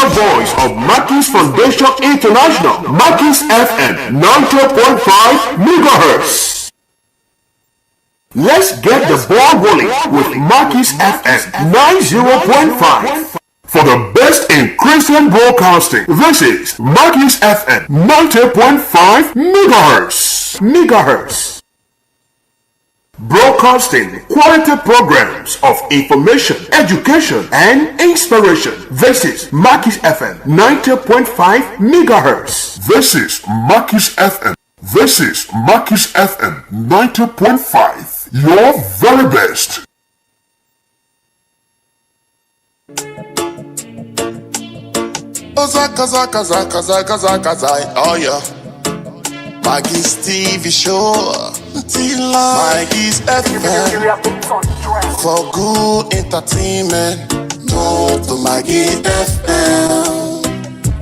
official voice of Mackie's Foundation International, Mackie's FM 90.5 megahertz. Let's get the ball rolling with Mackie's FM 90.5. For the best in Christian broadcasting, this is Mackie's FM 90.5 megahertz. Broadcasting quality programs of information, education, and inspiration. This is Mackie's FM 90.5 megahertz. This is Mackie's FM. This is Mackie's FM 90.5. Your very best. Oh yeah. Maggie's TV show. Maggie's FM. For good entertainment. Turn to Maggie FM.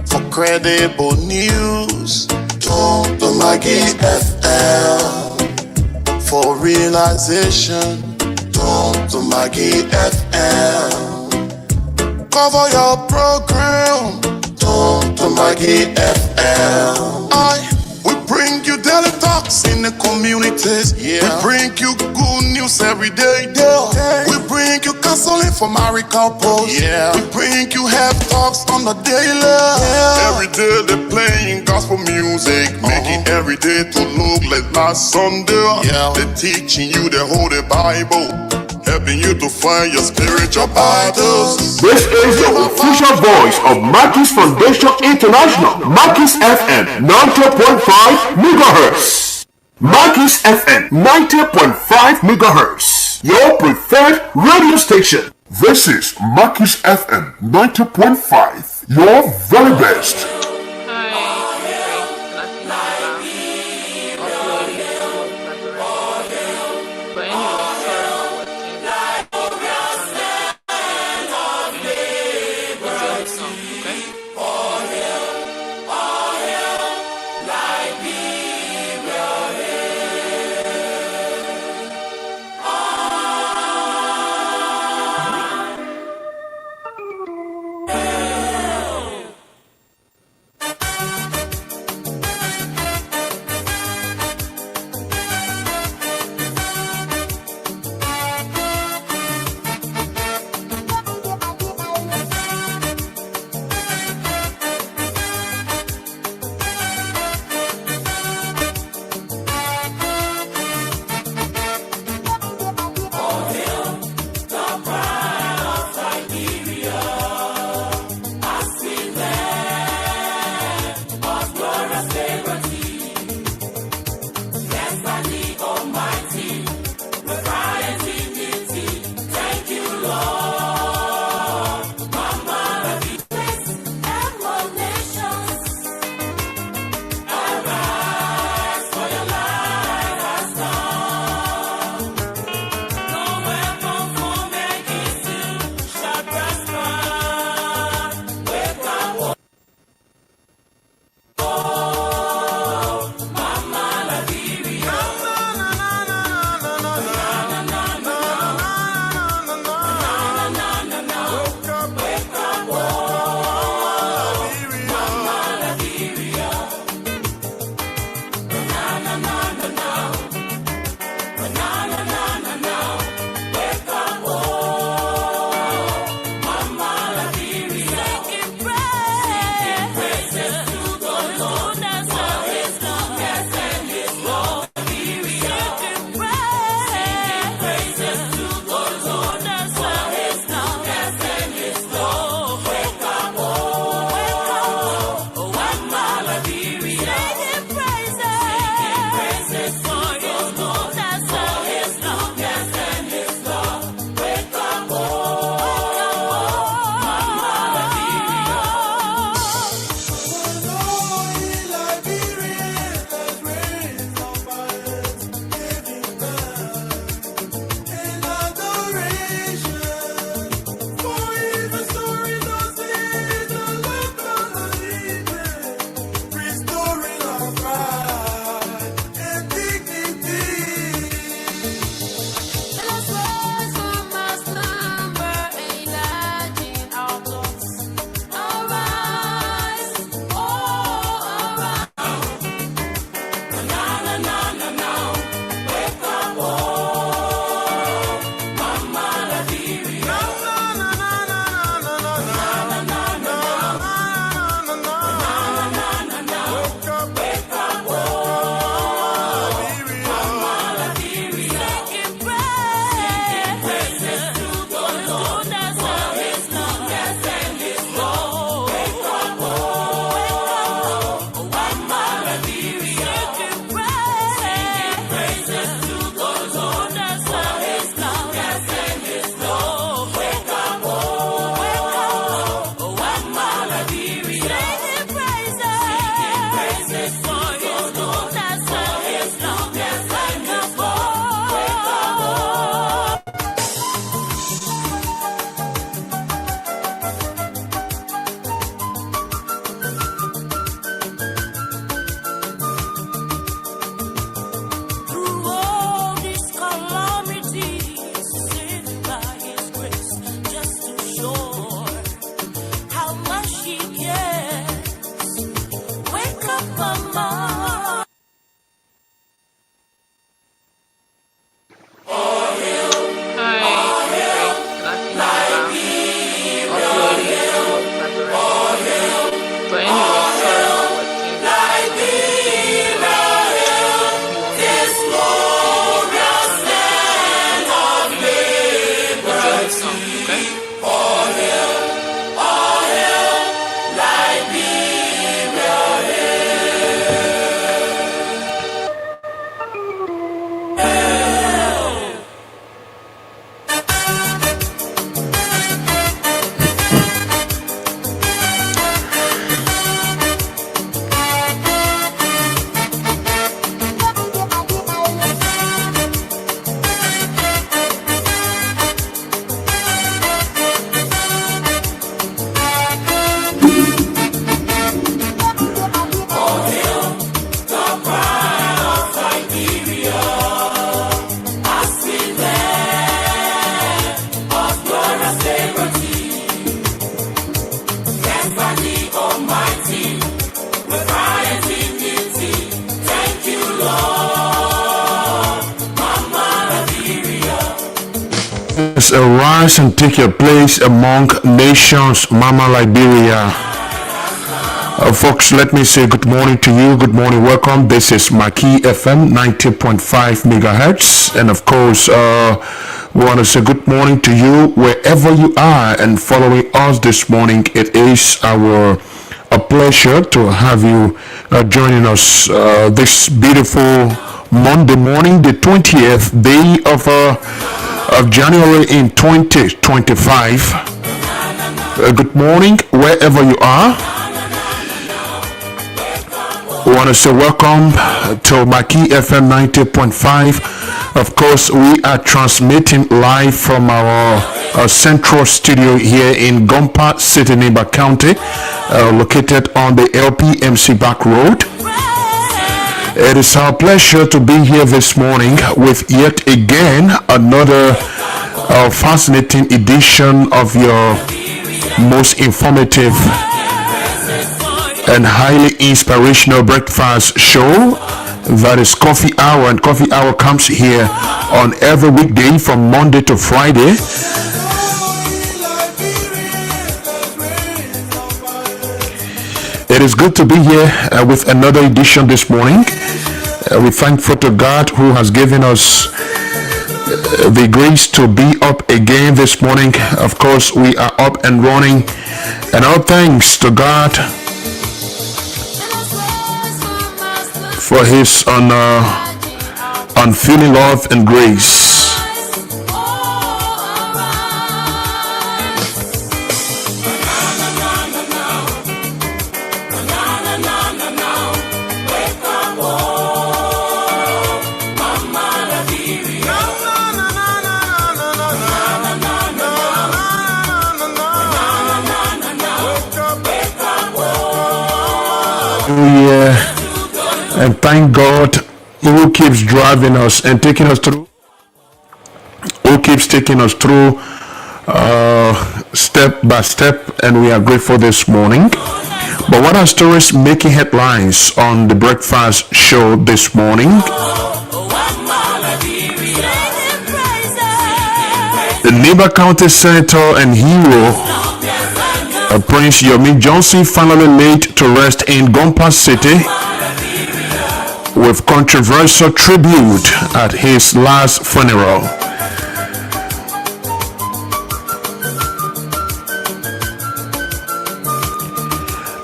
For credible news. Turn to Maggie FM. For realization. Turn to Maggie FM. Cover your program. Turn to Maggie FM. We bring you daily talks in the communities. Yeah. We bring you good news every day. We bring you counseling for married couples. Yeah. We bring you health talks on the daily. Yeah. Every day they're playing gospel music, making every day to look like last Sunday. Yeah. They're teaching you the Holy Bible, helping you to find your spiritual battles. This is the official voice of Mackie's Foundation International, Mackie's FM 90.5 megahertz. Mackie's FM 90.5 megahertz, your preferred radio station. This is Mackie's FM 90.5, your very best. Arise and take your place among nations, Mama Liberia. Folks, let me say good morning to you. Good morning, welcome. This is Maggie FM 90.5 megahertz, and of course, we want to say good morning to you wherever you are and following us this morning. It is a pleasure to have you joining us this beautiful Monday morning, the 20th day of January in 2025. Good morning wherever you are. We want to say welcome to Maggie FM 90.5. Of course, we are transmitting live from our central studio here in Gompa City, Neighbor County, located on the LPMC Back Road. It is our pleasure to be here this morning with yet again another fascinating edition of your most informative and highly inspirational breakfast show, that is Coffee Hour. And Coffee Hour comes here on every weekday from Monday to Friday. It is good to be here with another edition this morning. We're thankful to God who has given us the grace to be up again this morning. Of course, we are up and running, and all thanks to God for his unfailing love and grace. And thank God who keeps driving us and taking us through, step by step, and we are grateful this morning. But what are stories making headlines on the breakfast show this morning? The Neighbor County Senator and hero, Prince Yomi Johnson, finally laid to rest in Gompa City with controversial tribute at his last funeral.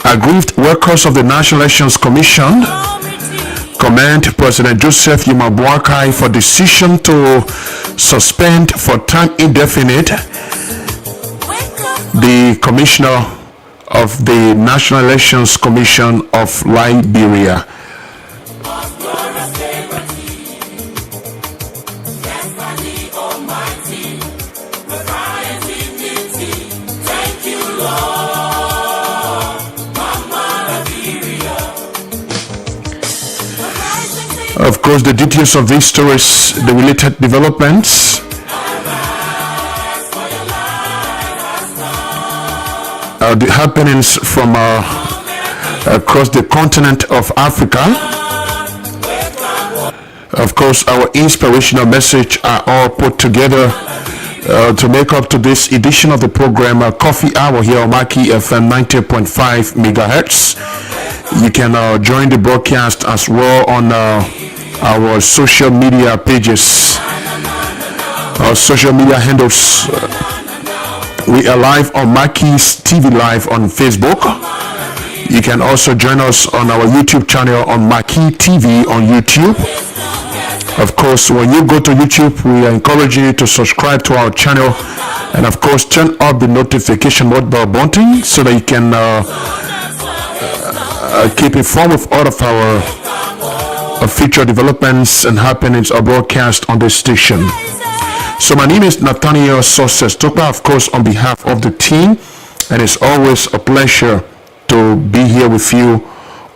Aggrieved workers of the National Elections Commission commend President Joseph Boakai for decision to suspend for time indefinite the Commissioner of the National Elections Commission of Liberia. Of course, the details of these stories, the related developments, the happenings from across the continent of Africa. Of course, our inspirational message are all put together to make up to this edition of the program, Coffee Hour here on Maggie FM 90.5 megahertz. You can join the broadcast as well on our social media pages, our social media handles. We are live on Mackie's TV Live on Facebook. You can also join us on our YouTube channel on Maggie TV on YouTube. Of course, when you go to YouTube, we are encouraging you to subscribe to our channel, and of course turn up the notification bell button so that you can keep informed with all of our future developments and happenings or broadcast on this station. So my name is Nathaniel Success Topa, of course, on behalf of the team, and it's always a pleasure to be here with you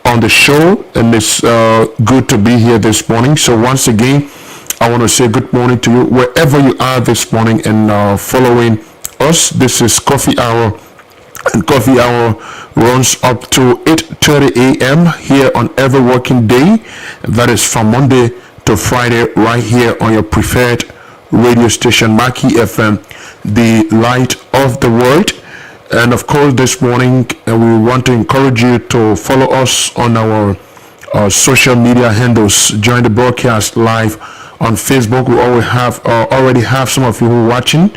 on the show, and it's good to be here this morning. So once again, I want to say good morning to you wherever you are this morning and following us. This is Coffee Hour, and Coffee Hour runs up to 8:30 a.m. here on every working day. That is from Monday to Friday, right here on your preferred radio station, Maggie FM, the light of the world. And of course, this morning we want to encourage you to follow us on our social media handles. Join the broadcast live on Facebook. We already have some of you who are watching.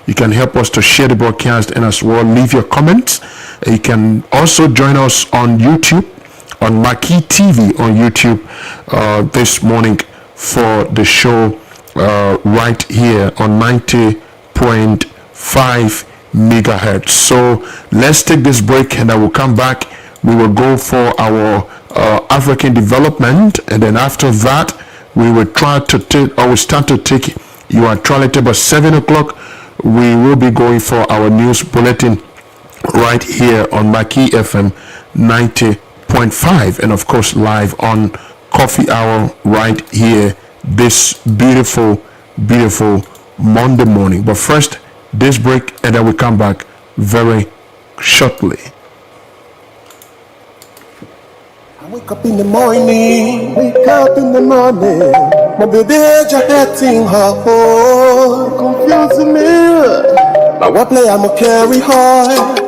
You can help us to share the broadcast and as well leave your comments. You can also join us on YouTube, on Maggie TV on YouTube this morning for the show right here on 90.5 megahertz. So let's take this break and I will come back. We will go for our African development, and then after that we will try to take, or we start to take your actuality. By 7 o'clock we will be going for our news bulletin right here on Maggie FM 90.5, and of course live on Coffee Hour right here this beautiful Monday morning. But first, this break, and then we come back very shortly. I wake up in the morning, my baby just acting hard, confusing me. Now what play I'ma carry hard.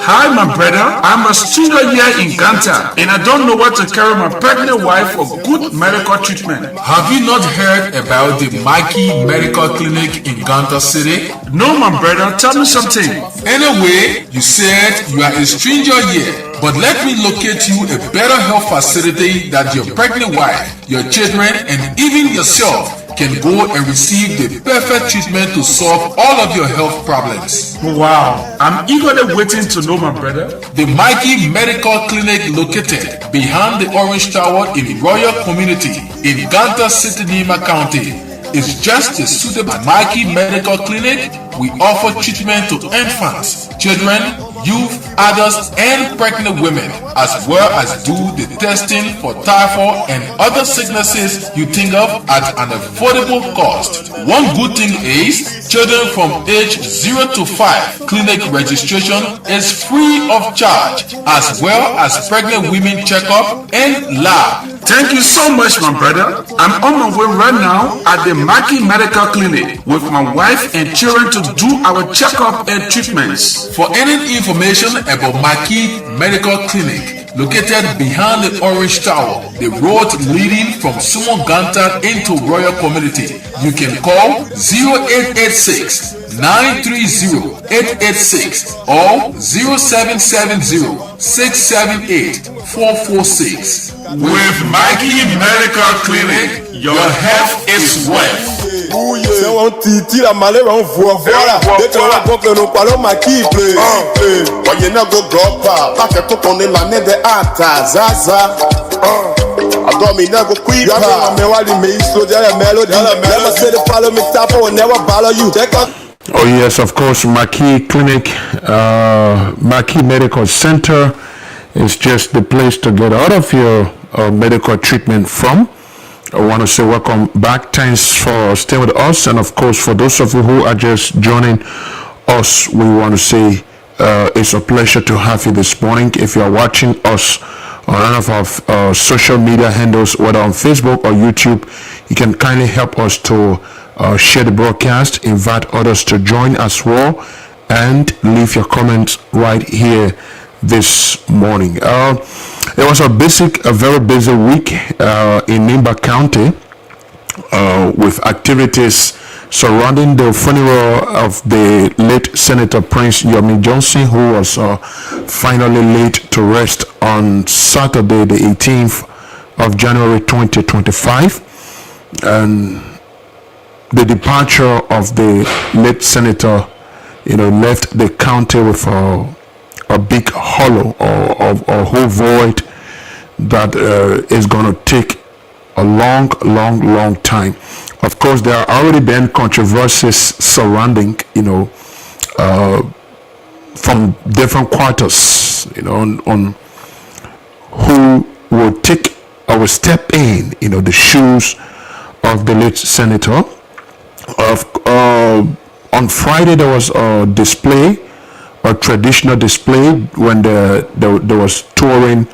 Hi, my brother. I'm a student here in Ghana, and I don't know where to carry my pregnant wife for good medical treatment. Have you not heard about the Maggie Medical Clinic in Ghana City? No, my brother. Tell me something. Anyway, you said you are a stranger here, but let me locate you a better health facility that your pregnant wife, your children, and even yourself can go and receive the perfect treatment to solve all of your health problems. Wow, I'm eagerly waiting to know, my brother. The Maggie Medical Clinic, located behind the Orange Tower in Royal Community in Ghana City, Nima County, is just a suitable Maggie Medical Clinic. We offer treatment to infants, children, youth, adults, and pregnant women, as well as do the testing for typhoid and other sicknesses you think of at an affordable cost. One good thing is, children from age 0 to 5 clinic registration is free of charge, as well as pregnant women checkup and lab. Thank you so much, my brother. I'm on my way right now at the Maggie Medical Clinic with my wife and children to do our checkup and treatments. For any information about Maggie Medical Clinic, located behind the Orange Tower, the road leading from Sumo Ganta into Royal Community, you can call 0886 930 886 or 0770 678 446. With Maggie Medical Clinic, your health is wealth. C'est un titi la malheur on voit voilà. Dès que la goque nous parlons Maggie play. Voyez na go dropa, pas que tout on est l'année de ata zaza. I me never quit. Me wali me slow down melody. Never say the follow me top or never follow you. Oh yes, of course, Maggie Clinic, Maggie Medical Center is just the place to get out of your medical treatment from. I want to say welcome back. Thanks for staying with us, and of course, for those of you who are just joining us, we want to say it's a pleasure to have you this morning. If you are watching us on one of our social media handles, whether on Facebook or YouTube, you can kindly help us to share the broadcast, invite others to join as well, and leave your comments right here this morning. It was a very busy week in Nimba County with activities surrounding the funeral of the late Senator Prince Yomi Johnson, who was finally laid to rest on Saturday, the 18th of January 2025. And the departure of the late senator, left the county with a big hollow or whole void that is going to take a long time. Of course, there are already been controversies surrounding, from different quarters, on who will take or will step in, the shoes of the late senator. On Friday, there was a display, a traditional display, when there was touring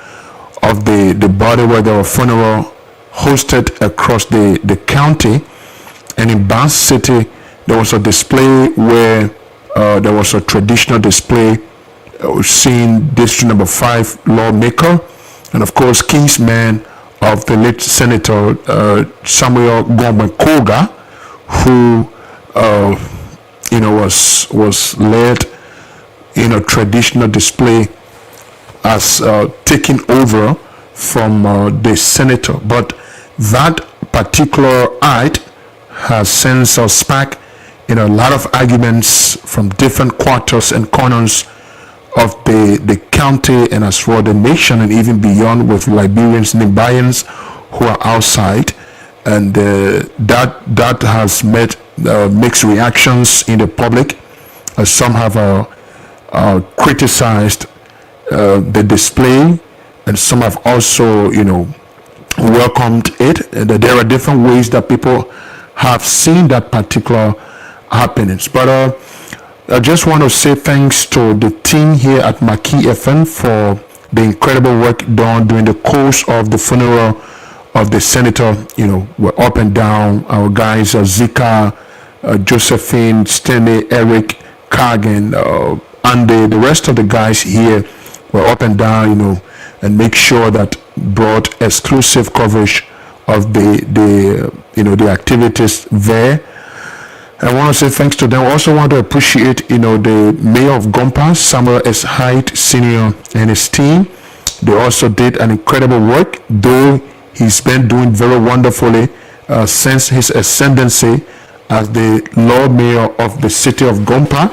of the body, where there was funeral hosted across the county. And in Bass City, there was a display where there was a traditional display seeing District Number 5 lawmaker, and of course, kinsman of the late Senator Samuel Gombe Koga, who was led in a traditional display as taking over from the senator. But that particular act has since sparked a lot of arguments from different quarters and corners of the county and as well the nation, and even beyond, with Liberians, Nigerians who are outside. And that has met mixed reactions in the public. Some have criticized the display, and some have also, welcomed it. And there are different ways that people have seen that particular happenings. But I just want to say thanks to the team here at Maggie FM for the incredible work done during the course of the funeral of the senator. We're up and down. Our guys, Zika, Josephine, Stanley, Eric, Kagan, Andy, the rest of the guys here were up and down, and make sure that brought exclusive coverage of the activities there. I want to say thanks to them. I also want to appreciate, the mayor of Gompa, Samuel S. Hyde Sr. and his team. They also did an incredible work, though he's been doing very wonderfully since his ascendancy as the Lord Mayor of the city of Gompa.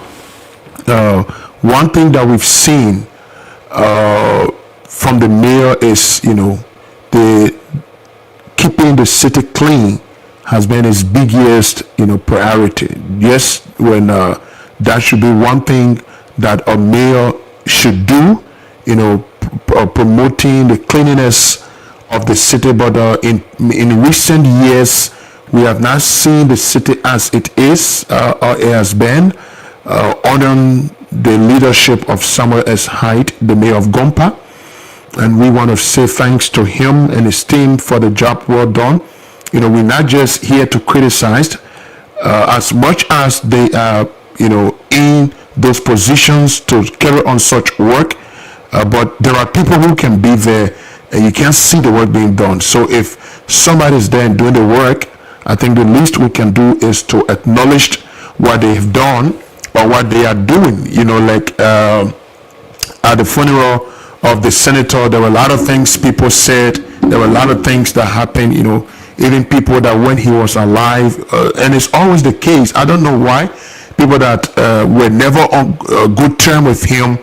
One thing that we've seen from the mayor is, the keeping the city clean has been his biggest, priority. Yes, when that should be one thing that a mayor should do, promoting the cleanliness of the city. But in recent years, we have not seen the city as it is or it has been under the leadership of Samuel S. Hyde, the mayor of Gompa. And we want to say thanks to him and his team for the job well done. We're not just here to criticize, as much as they are, in those positions to carry on such work. But there are people who can be there and you can't see the work being done. So if somebody's there and doing the work, I think the least we can do is to acknowledge what they've done or what they are doing. Like at the funeral of the senator, there were a lot of things people said. There were a lot of things that happened, even people that when he was alive, and it's always the case. I don't know why people that were never on a good term with him,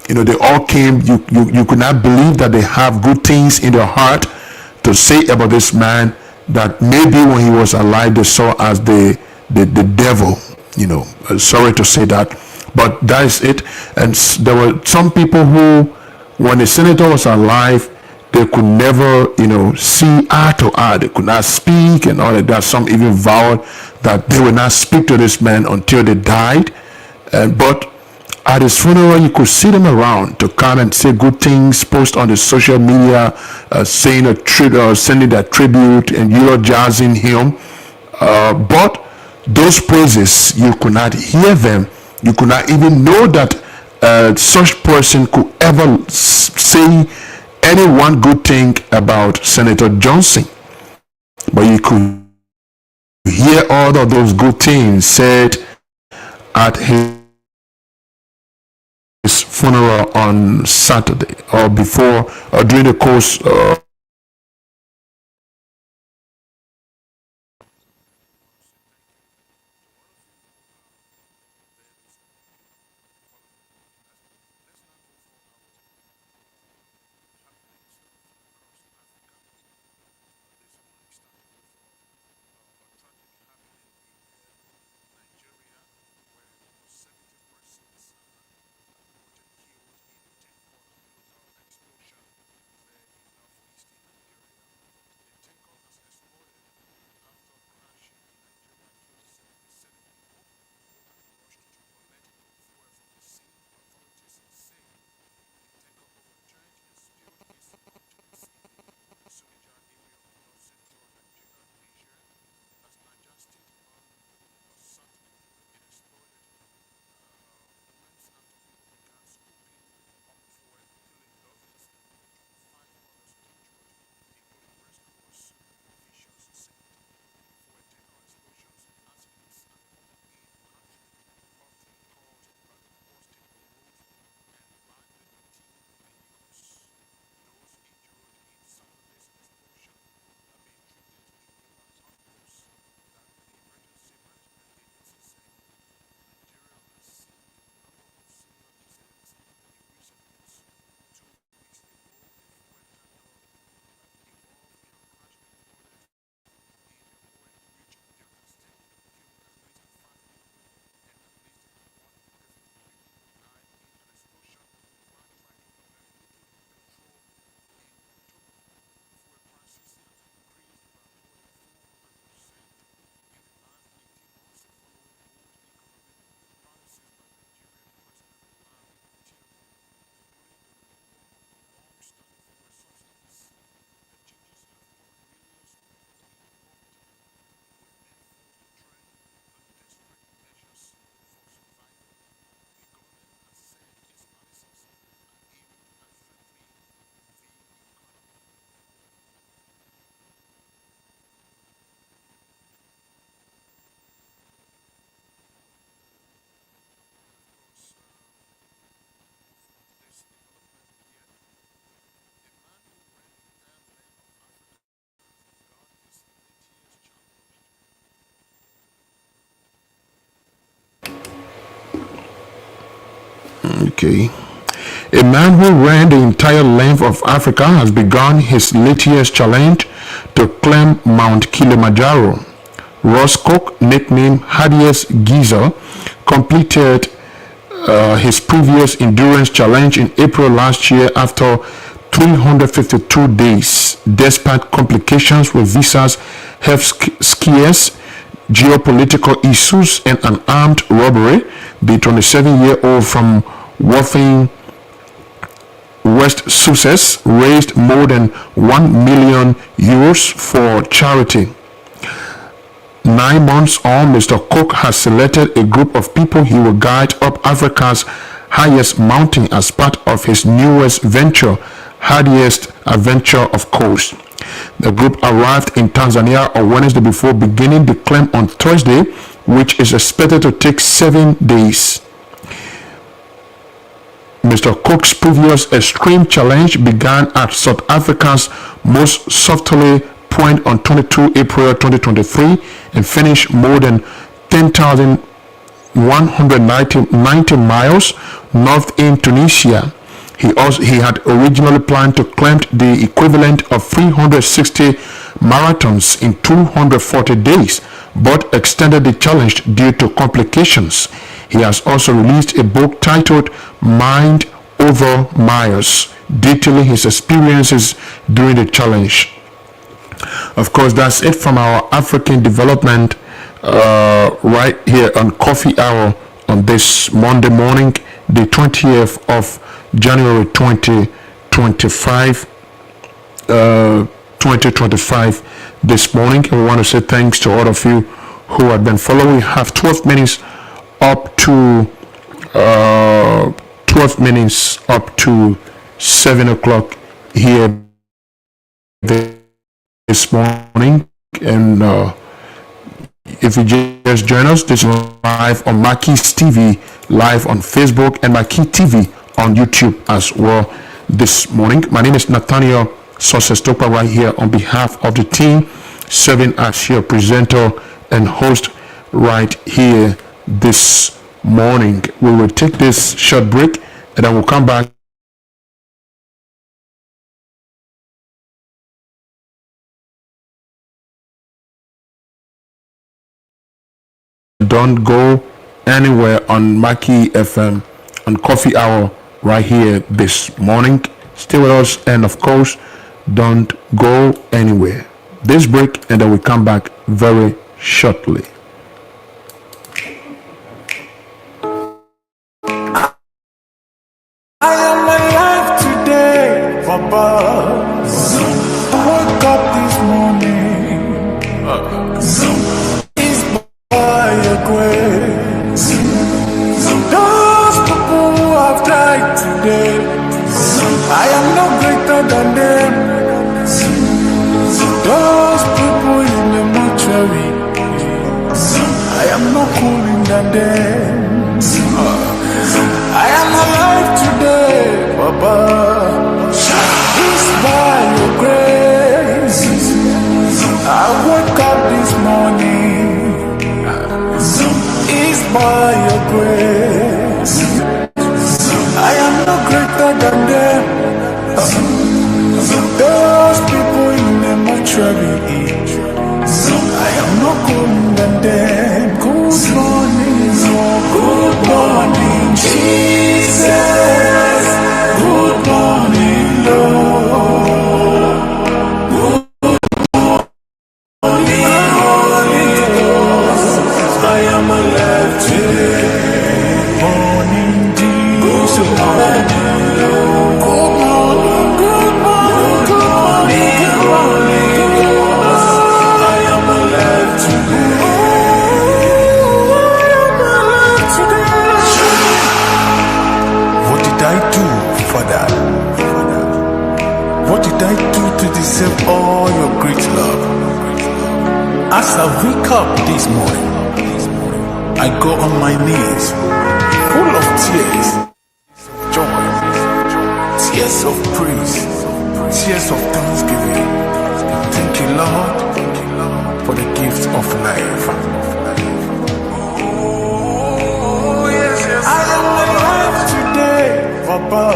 they all came. You could not believe that they have good things in their heart to say about this man that maybe when he was alive they saw as the devil. Sorry to say that, but that is it. And there were some people who, when the senator was alive, they could never, see eye to eye. They could not speak and all of that. Some even vowed that they would not speak to this man until they died. But at his funeral, you could see them around to come and say good things, post on the social media, sending their tribute and eulogizing him. But those praises, you could not hear them. You could not even know that such person could ever say any one good thing about Senator Johnson. But you could hear all of those good things said at his funeral on Saturday, or before, or during the course okay. A man who ran the entire length of Africa has begun his latest challenge to climb Mount Kilimanjaro. Ross Cook, nicknamed Hardiest Geezer, completed his previous endurance challenge in April last year after 352 days, despite complications with visas, health scares, geopolitical issues, and an armed robbery. The 27-year-old from Worthing, West Sussex, raised more than €1 million for charity. 9 months on, Mr. Cook has selected a group of people he will guide up Africa's highest mountain as part of his newest venture, Hardiest Adventure, of course. The group arrived in Tanzania on Wednesday before beginning the climb on Thursday, which is expected to take 7 days. Mr. Cook's previous extreme challenge began at South Africa's most southerly point on 22 April 2023 and finished more than 10,190 miles north in Tunisia. He had originally planned to climb the equivalent of 360 marathons in 240 days, but extended the challenge due to complications. He has also released a book titled Mind Over Miles, detailing his experiences during the challenge. Of course, that's it from our African development right here on Coffee Hour on this Monday morning, the 20th of January 2025. 2025 this morning. And we want to say thanks to all of you who have been following. We have 12 minutes up to 7 o'clock here this morning, and If you just join us, this is live on Mackie's TV, live on Facebook, and Mackie TV on YouTube as well this morning. My name is Nathaniel Success Topa right here on behalf of the team, serving as your presenter and host right here this morning. We will take this short break and then we'll come back. Don't go anywhere on Mackie FM on Coffee Hour right here this morning. Stay with us, and of course, don't go anywhere. This break, and then we come back very shortly. I am alive today, Papa. Woke up this morning. It's by your grace. Those people who have died today, I am no greater than them. Those people in the mortuary, I am no cooler than them. I am alive today, Baba. It's by your grace. I woke up this morning. It's by your grace. I am no greater than them. Those people in the mortuary, I am no cooler than them. Good morning, oh, good morning, Jesus. Good morning, Lord. Good morning, Holy Ghost. I am alive today. Morning, Jesus. Good morning, Lord. Good morning, good morning, good morning, good morning, Lord. I am alive today. What did I do, Father? What did I do to deserve all your great love? As I wake up this morning, I go on my knees, full of tears, joy, tears of praise, tears of thanksgiving. Thank you, Lord, for the gift of life. I am alive today, Papa.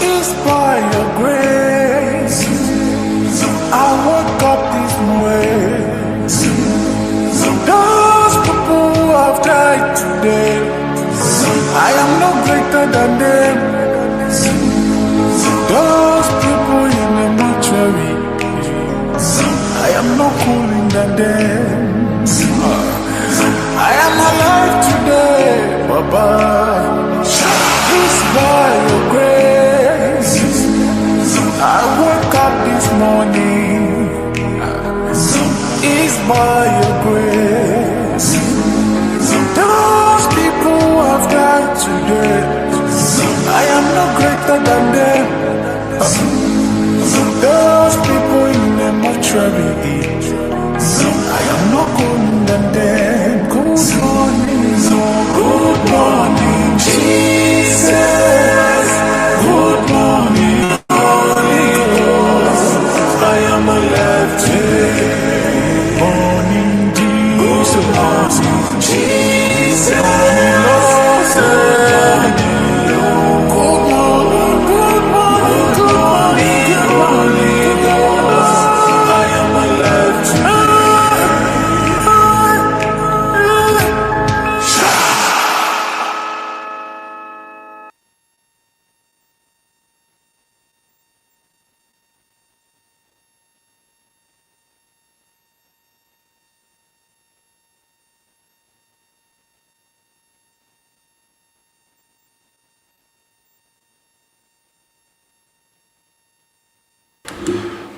It's by your grace. I woke up this morning. Those people who have died today, I am no greater than them. Those people in the mortuary, I am no cooler than them. I am alive today, Baba. It's by your grace. I woke up this morning. It's by your grace. Those people who have died today, I am no greater than them. Those people in the mortuary, I am no cooler than them. Good morning, oh, good morning, Jesus. Good morning, Holy Ghost. I am alive today. Morning, Jesus. Jesus. Good morning, good morning, good morning, good morning, Lord. I am alive today.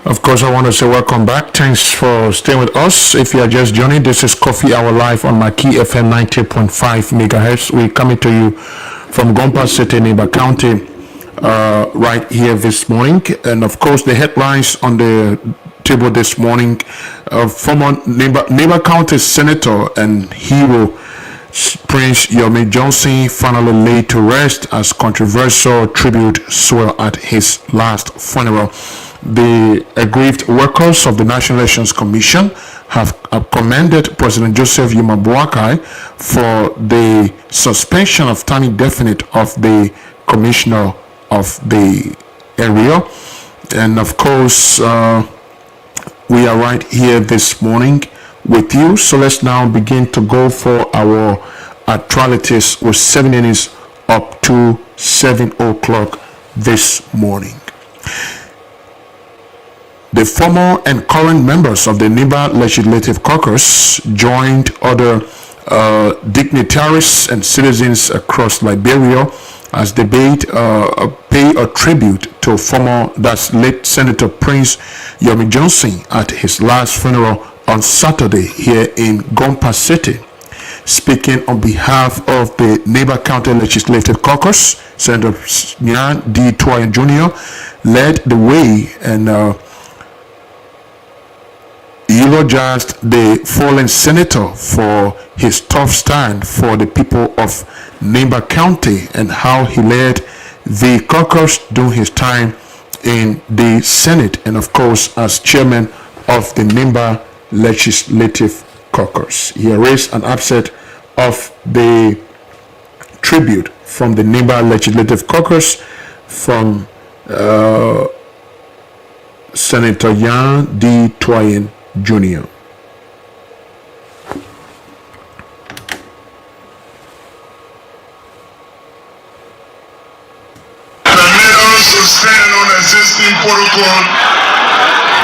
Of course, I want to say welcome back. Thanks for staying with us. If you are just joining, this is Coffee Hour live on Mackie FM 90.5 megahertz. We're coming to you from Gompa City, Neighbor County, right here this morning. And of course, the headlines on the table this morning. Former Neighbor County Senator and hero Prince Yomi Johnson finally laid to rest as controversial tribute swelled at his last funeral. The aggrieved workers of the National Elections Commission have commended President Joseph Yuma Boakai for the suspension of time indefinite of the commissioner of the area. And of course, we are right here this morning with you. So let's now begin to go for our actualities with 7 minutes up to 7 o'clock this morning. The former and current members of the NIBA Legislative Caucus joined other dignitaries and citizens across Liberia as they pay a tribute to late Senator Prince Yomi Johnson at his last funeral on Saturday here in Gompa City. Speaking on behalf of the Neighbor County Legislative Caucus, Senator Nyan D. Twain Jr. led the way and eulogized the fallen senator for his tough stand for the people of Neighbor County and how he led the caucus during his time in the Senate and of course as chairman of the Neighbor Legislative Caucus. He raised an upset of the tribute from the Neighbor Legislative Caucus from Senator Yan D. Twain Jr. Sustain on existing protocol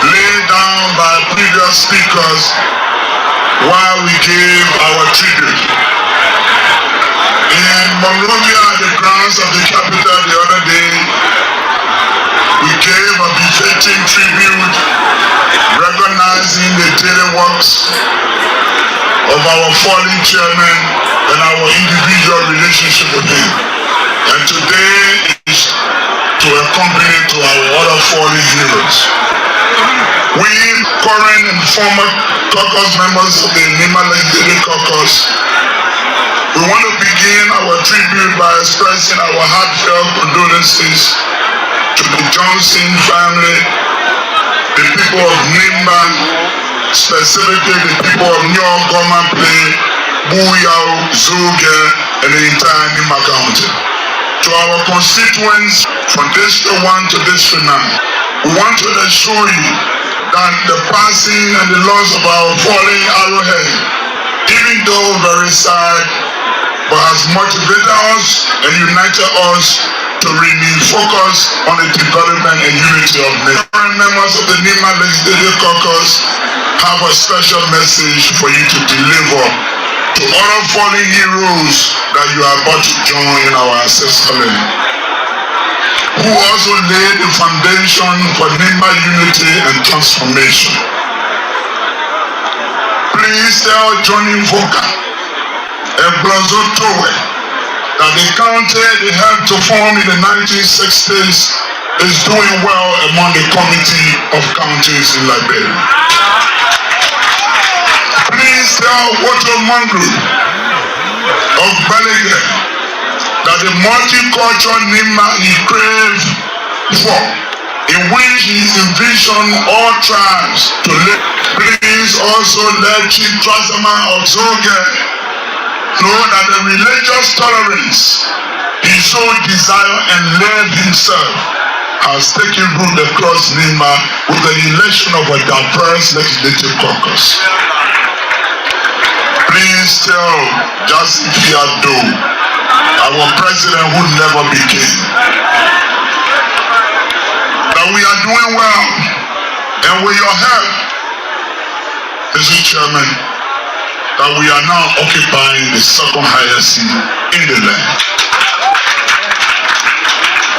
laid down by previous speakers while we gave our tribute. In Monrovia, at the grounds of the capital the other day, we gave a befitting tribute recognizing the daily works of our fallen chairman and our individual relationship with him. And today is to accompany to our other fallen heroes. We, current and former caucus members of the NIMA Legislative Caucus, we want to begin our tribute by expressing our heartfelt condolences to the Johnson family, the people of NIMBA, specifically the people of New Goma Play, Buyao, Zoge, and the entire NIMBA County. To our constituents from District 1 to District 9, we want to assure you that the passing and the loss of our fallen arrowhead, even though very sad, but has motivated us and united us to renew focus on the development and unity of NIMA. Current members of the NIMA Legislative Caucus have a special message for you to deliver to other fallen heroes that you are about to join in our ancestral land, who also laid the foundation for NIMA unity and transformation. Please tell Johnny Voka and Blazo Towe that the county they helped to form in the 1960s is doing well among the committee of counties in Liberia. Please tell Woto Mangru of Belize that the multicultural NIMA he craved for, in which he envisioned all tribes to live. Please also let Chief Trasama of Zoge know that the religious tolerance he so desire and led himself has taken root across NIMA with the election of a diverse legislative caucus. Please tell Justin Fiado, our president who never became, that we are doing well, and with your help, Mr. Chairman, that we are now occupying the second highest seat in the land.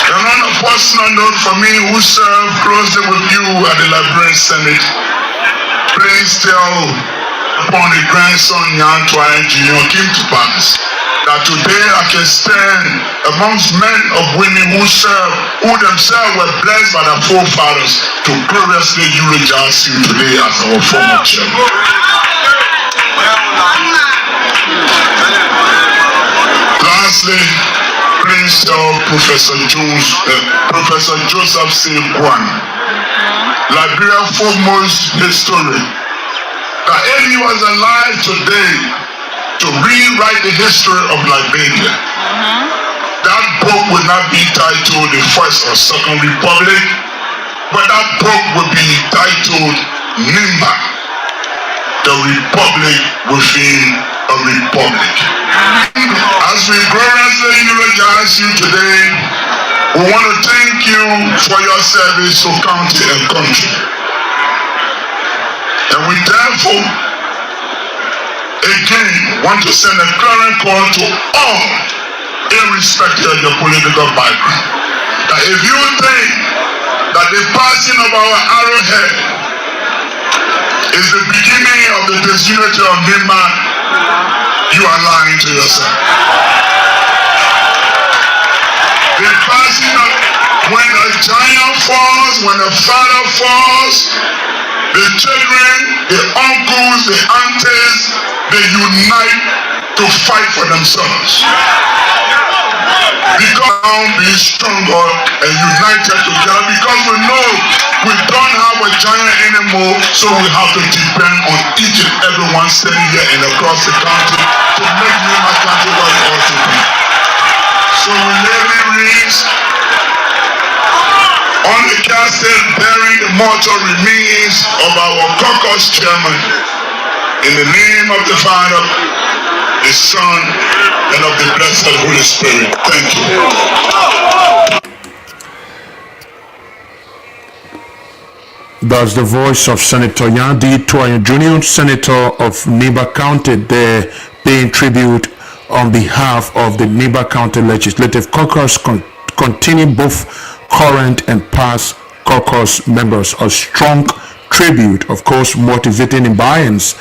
And on a personal note for me, who served closely with you at the Liberian Senate, please tell upon the grandson Yan Twain Jr. came to pass that today I can stand amongst men of women who themselves were blessed by their forefathers to gloriously eulogize you today as our former chairman. Lastly, please tell Professor Joseph C. Guan, Liberia's foremost historian, that if he was alive today to rewrite the history of Liberia, that book would not be titled The First or Second Republic, but that book would be titled NIMBA, the Republic Within a Republic. As we gloriously eulogize you today, we want to thank you for your service to county and country. And we therefore, again, want to send a current call to all, irrespective of your political background, that if you think that the passing of our arrowhead is the beginning of the disunity of Nimba, you are lying to yourself. The passing of, when a giant falls, when a father falls, the children, the uncles, the aunties, they unite to fight for themselves. Become be stronger and united together, because we know we don't have a giant anymore, so we have to depend on each and everyone sitting here and across the country to make Nimba country what it ought to be. So we lay reads on the castle bearing the mortal remains of our caucus chairman, in the name of the Father, the Son, and of the blessed Holy Spirit. Thank you. That's the voice of Senator Yandi Tuayon Jr., Senator of Nimba County, there paying tribute on behalf of the Nimba County Legislative Caucus, containing both current and past caucus members. A strong tribute, of course, motivating Nimbayans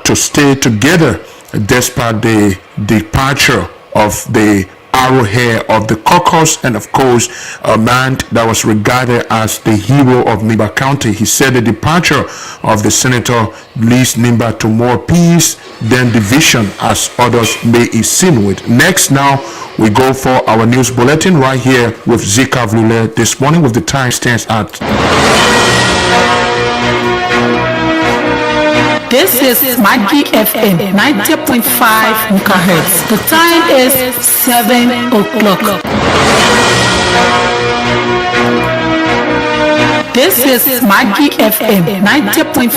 to stay together despite the departure of the arrowhead of the caucus, and of course a man that was regarded as the hero of Nimba County. He said the departure of the senator leads Nimba to more peace than division, as others may insinuate. Next, now we go for our news bulletin right here with Zika Vlule this morning, with the time stands at This is Maggie FM 90.5 MHz. The time is 7 o'clock. This is Maggie FM 90.5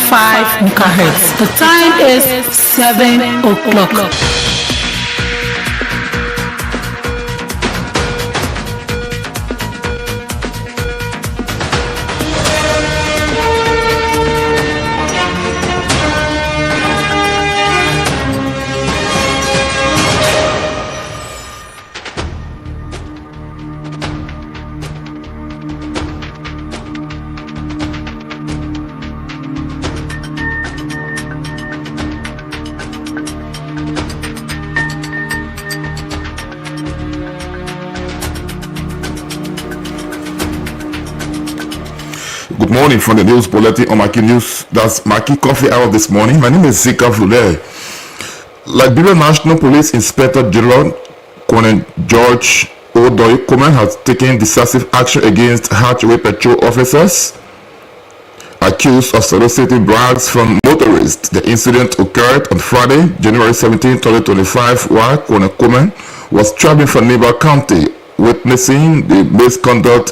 MHz. The time is 7 o'clock. Good morning from the news bulletin on Maggie News. That's Maggie Coffee Hour this morning. My name is Zika Vlule. Liberia National Police Inspector General Colonel George Odoy Coleman has taken decisive action against Hatchway patrol officers accused of soliciting bribes from motorists. The incident occurred on Friday, January 17, 2025, while Colonel Coleman was traveling from Nimba County. Witnessing the misconduct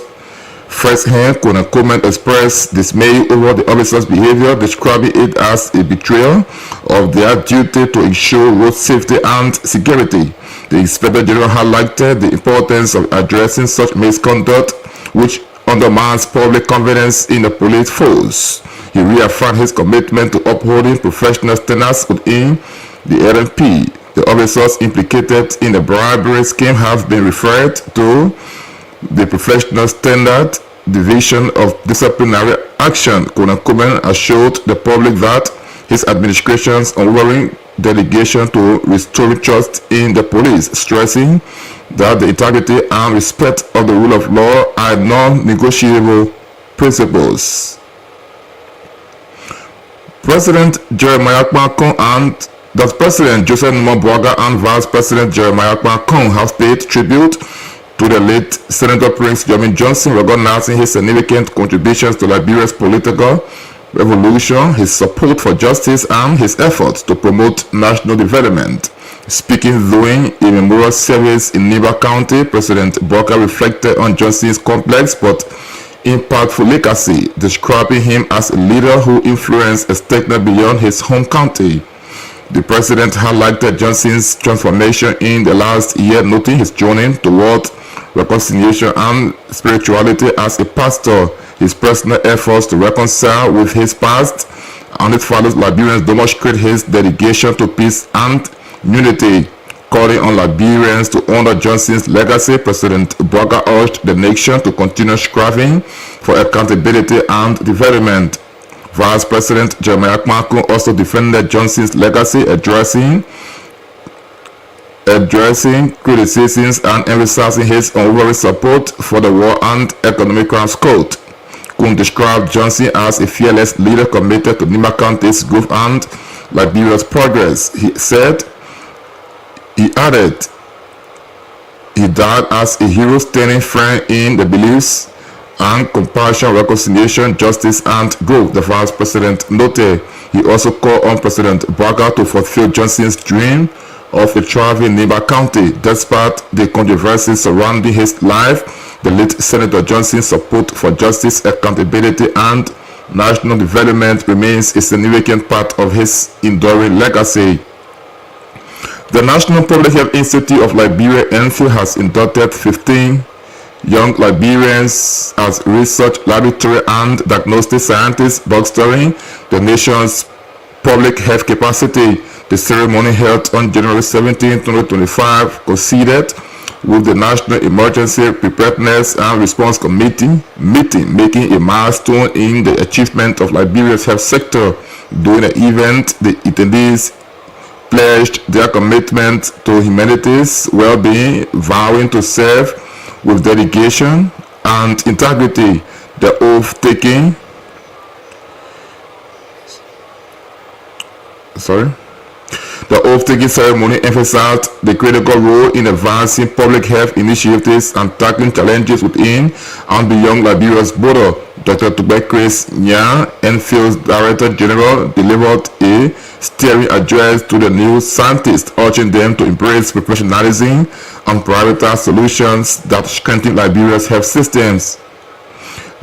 firsthand, Colonel Coleman expressed dismay over the officers' behavior, describing it as a betrayal of their duty to ensure road safety and security. The Inspector General highlighted the importance of addressing such misconduct, which undermines public confidence in the police force. He reaffirmed his commitment to upholding professional standards within the LNP. The officers implicated in the bribery scheme have been referred to the Professional Standard Division of Disciplinary Action. Colonel Coleman assured the public that his administration's unwavering dedication to restoring trust in the police, stressing that the integrity and respect of the rule of law are non-negotiable principles. President Jeremiah Kpakong and President Joseph Boaga and Vice President Jeremiah Kpakong have paid tribute to the late Senator Prince Yomi Johnson, recognizing his significant contributions to Liberia's political revolution, his support for justice, and his efforts to promote national development. Speaking during a memorial service in Niba County, President Boaga reflected on Johnson's complex but impactful legacy, describing him as a leader who influenced a state beyond his home county. The president highlighted Johnson's transformation in the last year, noting his journey toward reconciliation and spirituality as a pastor, his personal efforts to reconcile with his past and his fellow Liberians demonstrate his dedication to peace and unity. Calling on Liberians to honor Johnson's legacy, President Boaga urged the nation to continue striving for accountability and development. Vice President Jeremiah Kpakong also defended Johnson's legacy, addressing criticisms and emphasizing his unwavering support for the war and economic crimes code. Kung described Johnson as a fearless leader committed to Nima County's growth and Liberia's progress. He added, he died as a hero, standing firm in the beliefs and compassion, reconciliation, justice, and growth, the Vice President noted. He also called on President Boaga to fulfill Johnson's dream of a thriving Niba County. Despite the controversies surrounding his life, the late Senator Johnson's support for justice, accountability, and national development remains a significant part of his enduring legacy. The National Public Health Institute of Liberia, NPHI, has inducted 15 young Liberians as research laboratory and diagnostic scientists, bolstering the nation's public health capacity. The ceremony held on January 17, 2025 coincided with the National Emergency Preparedness and Response Committee meeting, making a milestone in the achievement of Liberia's health sector. During the event, the attendees pledged their commitment to humanity's well-being, vowing to serve with dedication and integrity. The oath-taking ceremony emphasized the critical role in advancing public health initiatives and tackling challenges within and beyond Liberia's border. Dr. Chris Nya, NPHI's Director General, delivered a steering address to the new scientists, urging them to embrace professionalism and prioritize solutions that strengthen Liberia's health systems.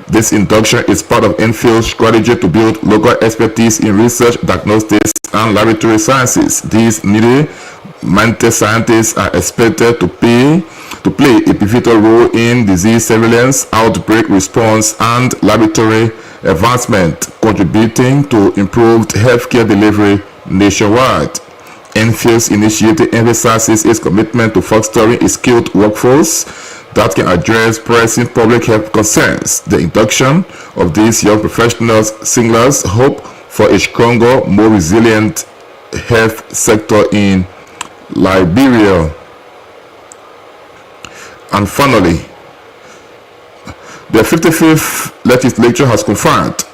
This induction is part of NPHI's strategy to build local expertise in research, diagnostics, and laboratory sciences. These newly-minded scientists are expected to play a pivotal role in disease surveillance, outbreak response, and laboratory advancement, contributing to improved healthcare delivery nationwide. NPHI's initiative emphasizes its commitment to fostering a skilled workforce that can address pressing public health concerns. The induction of these young professionals signals hope for a stronger, more resilient health sector in Liberia. And finally, the 55th legislature has confirmed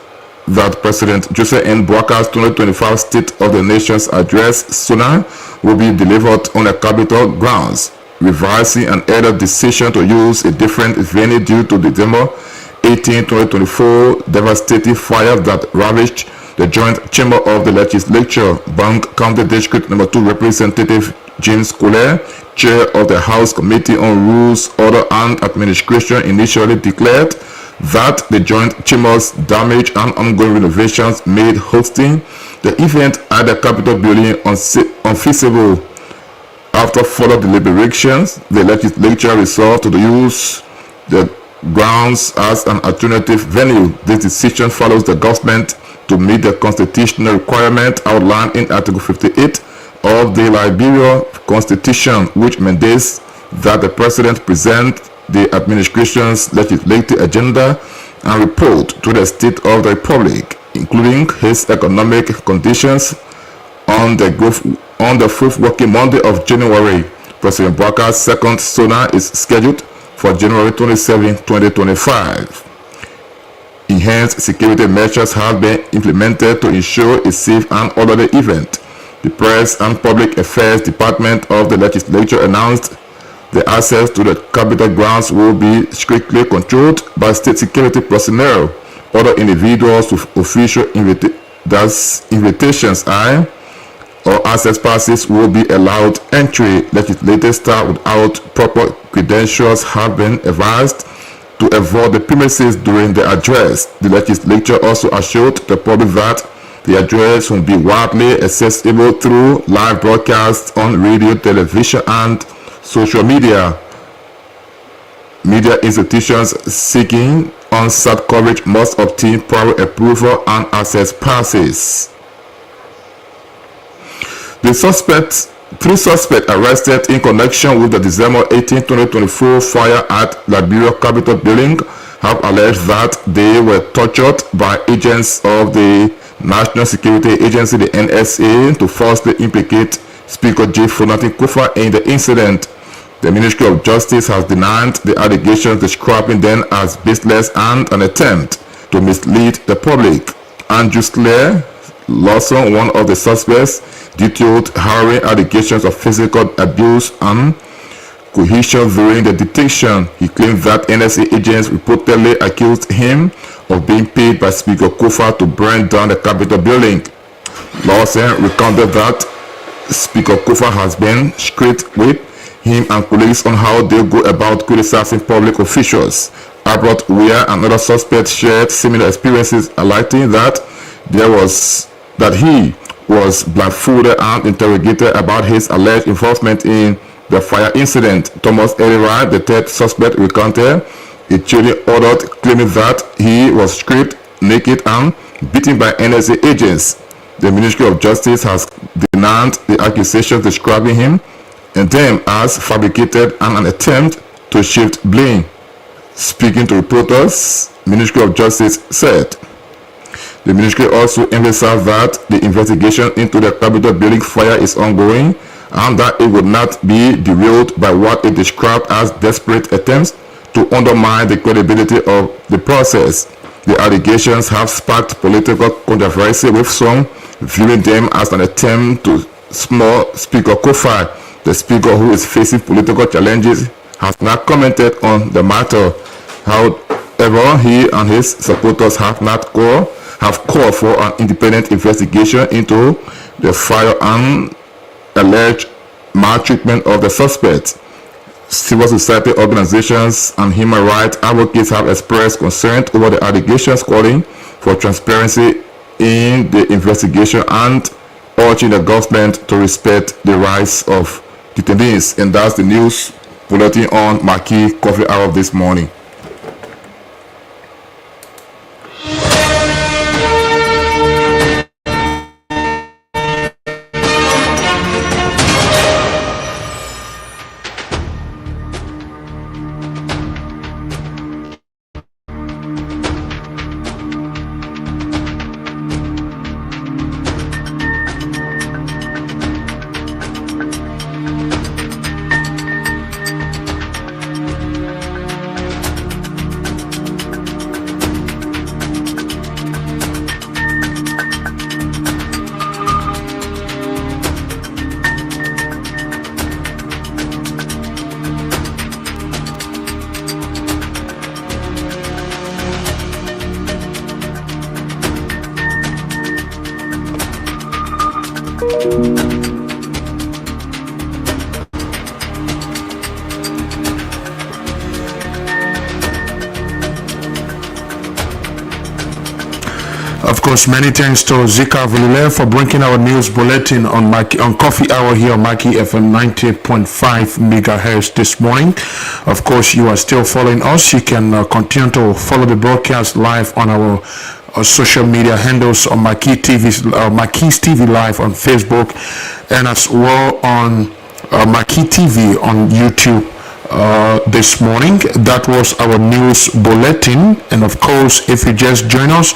that President Joseph N. Boaka's 2025 State of the Nation's address sooner will be delivered on the Capitol grounds, revising an earlier decision to use a different venue due to the December 18, 2024 devastating fire that ravaged the joint chamber of the legislature. Bank County District No. 2 Representative James Collier, chair of the House Committee on Rules, Order and Administration, initially declared that the joint chamber's damage and ongoing renovations made hosting the event at the Capitol building unfeasible. After further deliberations, the legislature resolved to use the grounds as an alternative venue. This decision follows the government to meet the constitutional requirement outlined in Article 58 of the Liberia Constitution, which mandates that the President present the administration's legislative agenda and report to the State of the Republic. including his economic conditions on the fifth working Monday of January. President Bouakar's second sonar is scheduled for January 27, 2025. Enhanced security measures have been implemented to ensure a safe and orderly event. The Press and Public Affairs Department of the Legislature announced the access to the Capitol grounds will be strictly controlled by state security personnel. Other individuals with official invitations or access passes will be allowed entry. Legislative staff without proper credentials have been advised to avoid the premises during the address. The legislature also assured the public that the address will be widely accessible through live broadcasts on radio, television, and social media. Media institutions seeking on-site coverage must obtain prior approval and access passes. Three suspects arrested in connection with the December 18, 2024 fire at Liberia Capitol building have alleged that they were tortured by agents of the National Security Agency, the NSA, to falsely implicate Speaker J. Fonati Kufa in the incident. The Ministry of Justice has denied the allegations, describing them as baseless and an attempt to mislead the public. Andrew Clare Lawson, one of the suspects, detailed harrowing allegations of physical abuse and coercion during the detention. He claimed that NSA agents reportedly accused him of being paid by Speaker Kufa to burn down the Capitol building. Lawson recounted that Speaker Kufa has been strict with him and colleagues on how they go about criticizing public officials. Albert Weir and other suspects shared similar experiences, highlighting that he was blindfolded and interrogated about his alleged involvement in the fire incident. Thomas Ellery, the third suspect, recounted a chilling order claiming that he was stripped naked and beaten by NSA agents. The Ministry of Justice has denied the accusations, describing him and them as fabricated and an attempt to shift blame. Speaking to reporters, Ministry of Justice said the ministry also emphasized that the investigation into the Capitol building fire is ongoing and that it would not be derailed by what it described as desperate attempts to undermine the credibility of the process. The allegations have sparked political controversy, with some viewing them as an attempt to small Speaker Kufa. The speaker, who is facing political challenges, has not commented on the matter. However, he and his supporters have called for an independent investigation into the fire and alleged maltreatment of the suspects. Civil society organizations and human rights advocates have expressed concern over the allegations, calling for transparency in the investigation and urging the government to respect the rights of detainees. And that's the news bulletin on Maggie Coffee Hour this morning. Of course, many thanks to Zika Vilile for bringing our news bulletin on Coffee Hour here on Maggie FM 90.5 megahertz this morning. Of course, you are still following us. You can continue to follow the broadcast live on our social media handles on Mackie's TV Live on Facebook, and as well on Mackie TV on YouTube. this morning. That was our news bulletin. And of course, if you just join us,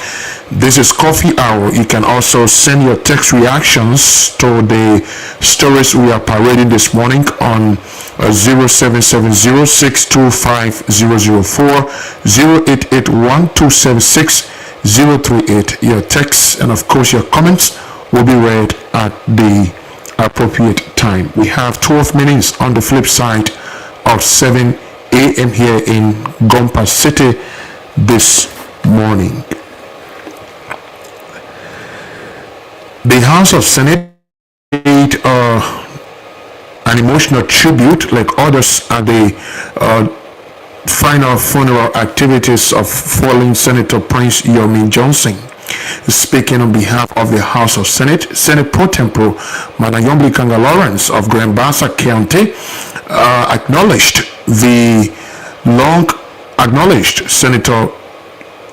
this is Coffee Hour. You can also send your text reactions to the stories we are parading this morning on 0770-625-004, 0881-276-038. Your texts and of course your comments will be read at the appropriate time. We have 12 minutes on the flip side of 7 a.m. here in Gompa City this morning. The House of Senate made an emotional tribute, like others, at the final funeral activities of fallen Senator Prince Yomi Johnson. Speaking on behalf of the House of Senate, Senate Pro Tempore Madam Kanga Lawrence of Grand Bassa County acknowledged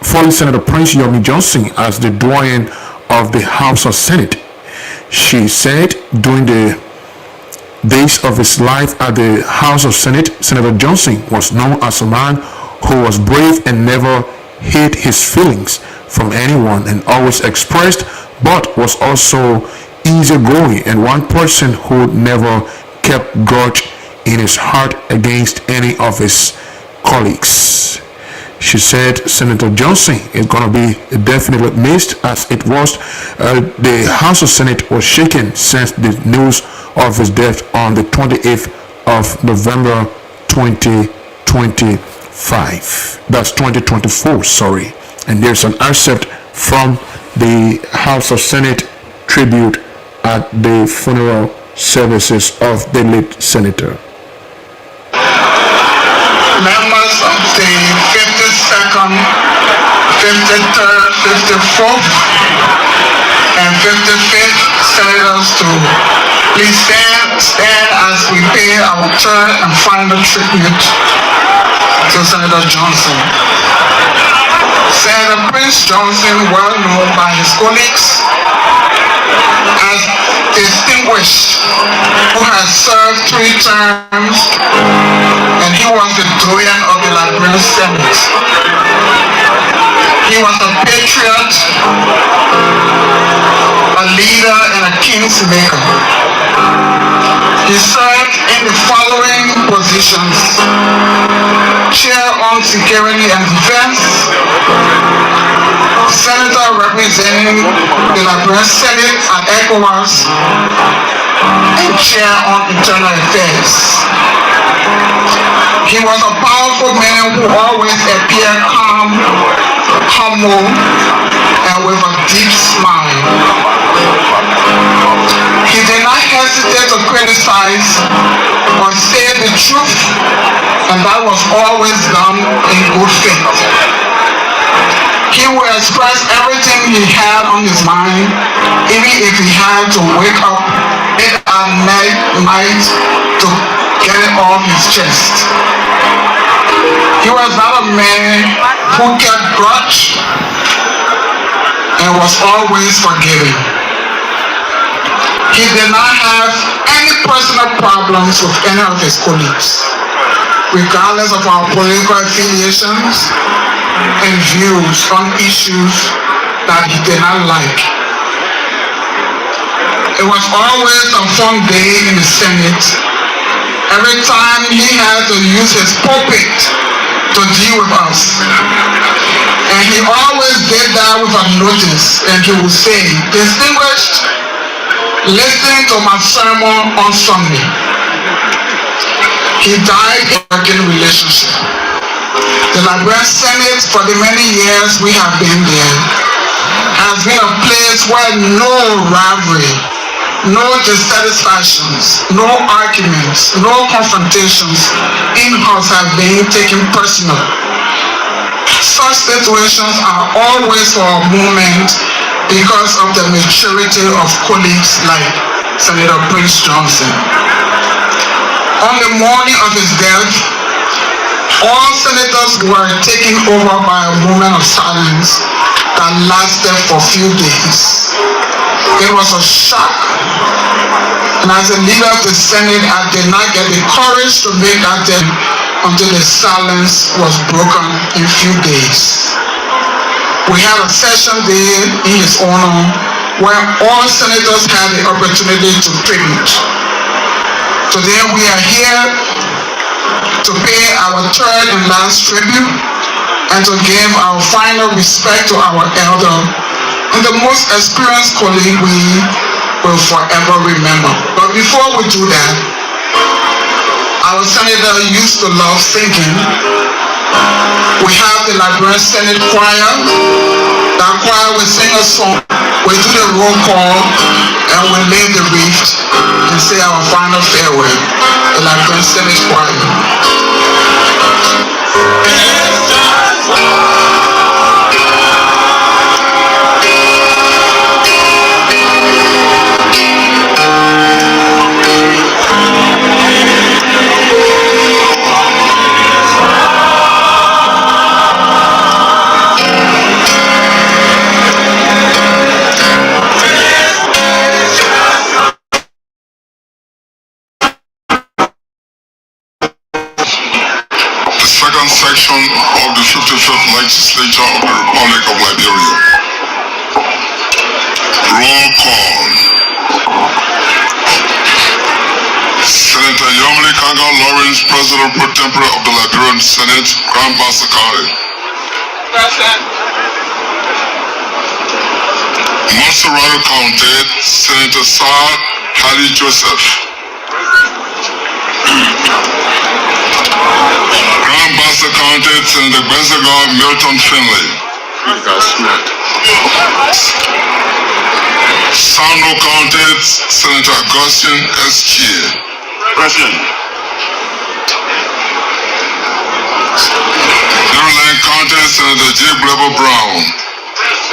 fallen Senator Prince Yomi Johnson as the doyen of the House of Senate. She said during the days of his life at the House of Senate, Senator Johnson was known as a man who was brave and never hid his feelings from anyone and always expressed, but was also easygoing and one person who never kept grudge in his heart against any of his colleagues. She said Senator Johnson is going to be definitely missed, as it was the House of Senate was shaken since the news of his death on the 28th of November 2025. That's 2024, sorry. And there's an excerpt from the House of Senate tribute at the funeral services of the late senator. Members of the 52nd, 53rd, 54th, and 55th senators to please stand as we pay our third and final tribute to Senator Johnson. Senator Prince Johnson, well known by his colleagues as distinguished, who has served 3 terms, and he was the doyen of the Liberian Senate. He was a patriot, a leader, and a kingsmaker. He served in the following positions: Chair on Security and Defense, Senator representing the Liberian Senate at ECOWAS, and Chair on Internal Affairs. He was a powerful man who always appeared calm, humble, and with a deep smile. He did not hesitate to criticize or say the truth, and that was always done in good faith. He would express everything he had on his mind, even if he had to wake up at night to get it off his chest. He was not a man who kept grudge and was always forgiving. He did not have any personal problems with any of his colleagues, regardless of our political affiliations and views on issues that he did not like. It was always a fun day in the Senate. Every time he had to use his pulpit to deal with us. And he always did that with a notice, and he would say, "Distinguished, listen to my sermon on Sunday." He died in a working relationship. The Liberian Senate, for the many years we have been there, has been a place where no rivalry, no dissatisfactions, no arguments, no confrontations in-house have been taken personal. Such situations are always for a moment because of the maturity of colleagues like Senator Prince Johnson. On the morning of his death, all senators were taken over by a moment of silence that lasted for a few days. It was a shock And as a leader of the Senate, I did not get the courage to make that statement until the silence was broken in few days. We had a session there in his honor where all senators had the opportunity to tribute. Today we are here to pay our third and last tribute and to give our final respect to our elder and the most experienced colleague we will forever remember. But before we do that, our senator used to love singing. We have the Liberian Senate Choir. That choir will sing a song. We do the roll call and we lay the wreath and say our final farewell. The Liberian Senate Choir. Section of the 55th Legislature of the Republic of Liberia. Roll call. Senator Yomli Kanga Lawrence, President Pro Tempore of the Liberian Senate, Grand Bassa County. Present. Monserrado County, Senator Sir Hadi Joseph. Grand Bassa County, Senator Benzaga Milton Finley. Sando County, Senator Augustine S. Chie. Present. Maryland County, Senator J. Blebo Brown.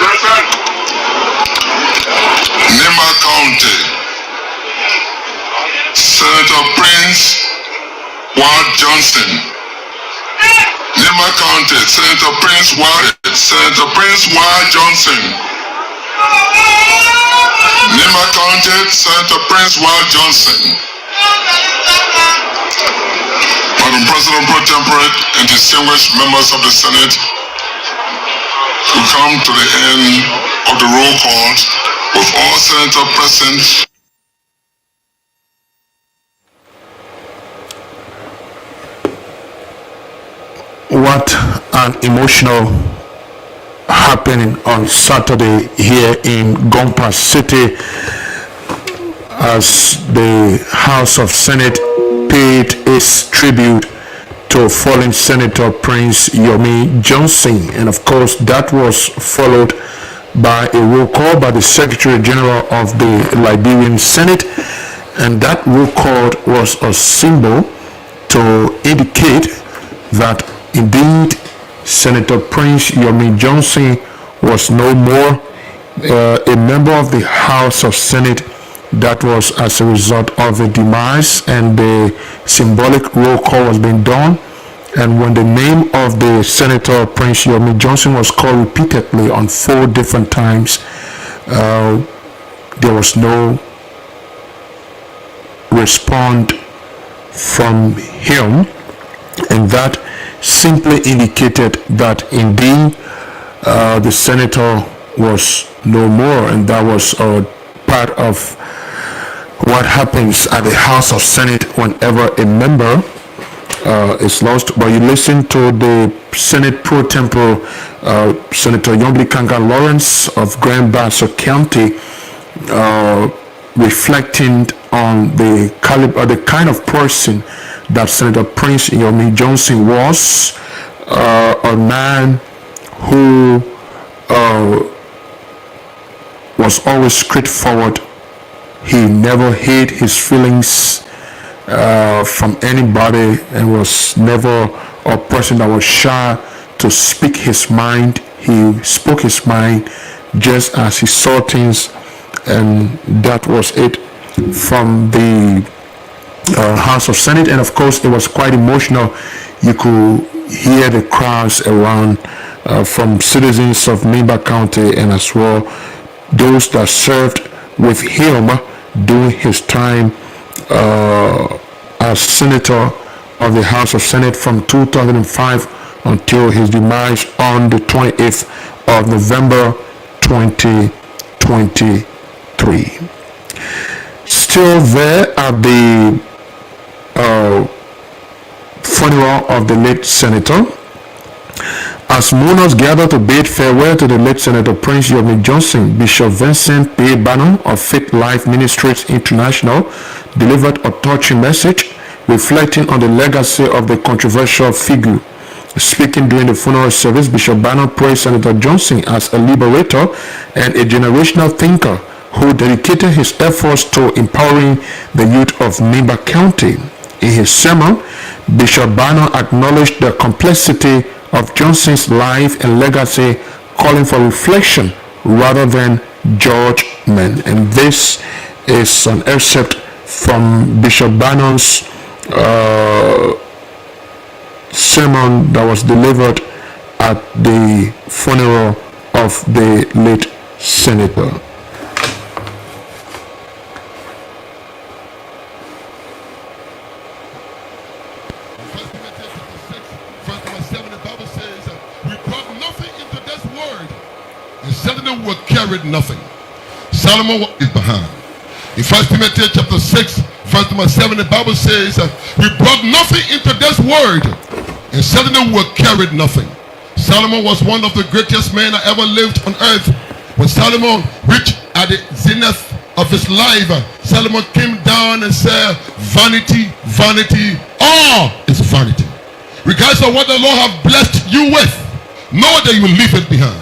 Present. Nimba County, Senator Prince Ward Johnson. Nimba County, Senator Prince Ward Johnson. Nimba County, Senator Prince Ward Johnson. Madam President Pro Tempore and distinguished members of the Senate, we come to the end of the roll call with all senators present. What an emotional happening on Saturday here in Gompa City as the House of Senate paid its tribute to fallen Senator Prince Yomi Johnson, and of course that was followed by a roll call by the Secretary General of the Liberian Senate, and that roll call was a symbol to indicate that indeed Senator Prince Yomi Johnson was no more a member of the House of Senate. That was as a result of the demise, and the symbolic roll call was being done. And when the name of the Senator Prince Yomi Johnson was called repeatedly on 4 different times, there was no response from him, and that simply indicated that indeed the senator was no more, and that was part of what happens at the House of Senate whenever a member is lost. But you listen to the Senate Pro Tempore, Senator Yomli Kanga Lawrence of Grand Bassa County, reflecting on the caliber, the kind of person that Senator Prince Yomi Johnson was, a man who was always straightforward. He never hid his feelings from anybody, and was never a person that was shy to speak his mind. He spoke his mind just as he saw things, and that was it from the House of Senate. And of course it was quite emotional. You could hear the crowds around from citizens of Nimba County, and as well those that served with him during his time as Senator of the House of Senate from 2005 until his demise on the 28th of November 2023. Still there at the funeral of the late senator, as mourners gather to bid farewell to the late Senator Prince Yomi Johnson, Bishop Vincent P. Bannon of Faith Life Ministries International delivered a touching message reflecting on the legacy of the controversial figure. Speaking during the funeral service, Bishop Bannon praised Senator Johnson as a liberator and a generational thinker who dedicated his efforts to empowering the youth of Nimba County. In his sermon, Bishop Bannon acknowledged the complexity of Johnson's life and legacy, calling for reflection rather than judgment. And this is an excerpt from Bishop Bannon's sermon that was delivered at the funeral of the late senator. Solomon will carry nothing. Solomon is behind. In 1 Timothy chapter 6, verse number 7, the Bible says, we brought nothing into this world, and Solomon will carry nothing. Solomon was one of the greatest men that ever lived on earth. When Solomon reached at the zenith of his life, Solomon came down and said, vanity, vanity, all is vanity. Regardless of what the Lord have blessed you with, know that you will leave it behind.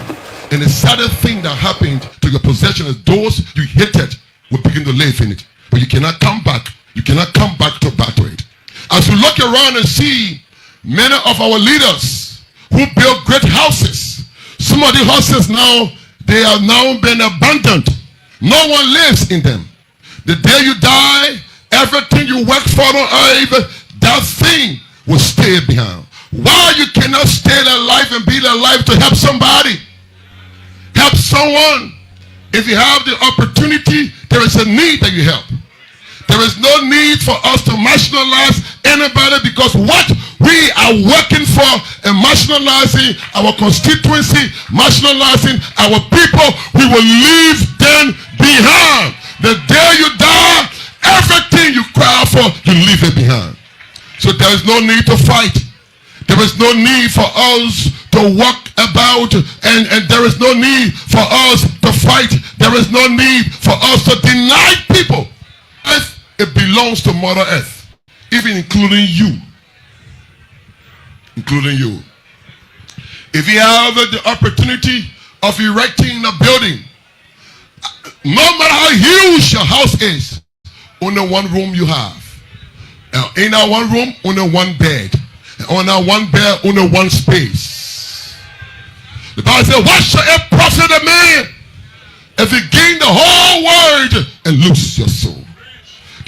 And the saddest thing that happened to your possession is those you hated will begin to live in it. But you cannot come back. You cannot come back to it. As you look around and see many of our leaders who built great houses, some of the houses now, they are now been abandoned. No one lives in them. The day you die, everything you work for on earth, that thing will stay behind. Why you cannot stay alive and be alive to help somebody? Help someone. If you have the opportunity, there is a need that you help. There is no need for us to marginalize anybody, because what we are working for and marginalizing our constituency, marginalizing our people, we will leave them behind. The day you die, everything you cry for, you leave it behind. So there is no need to fight. There is no need for us to walk about, and there is no need for us to fight. There is no need for us to deny people. Earth, it belongs to Mother Earth, even including you. Including you. If you have the opportunity of erecting a building, no matter how huge your house is, only one room you have. In that one room, only one bed. On that one bed, only one space. The Bible says, what shall it profit a man if he gain the whole world and lose your soul?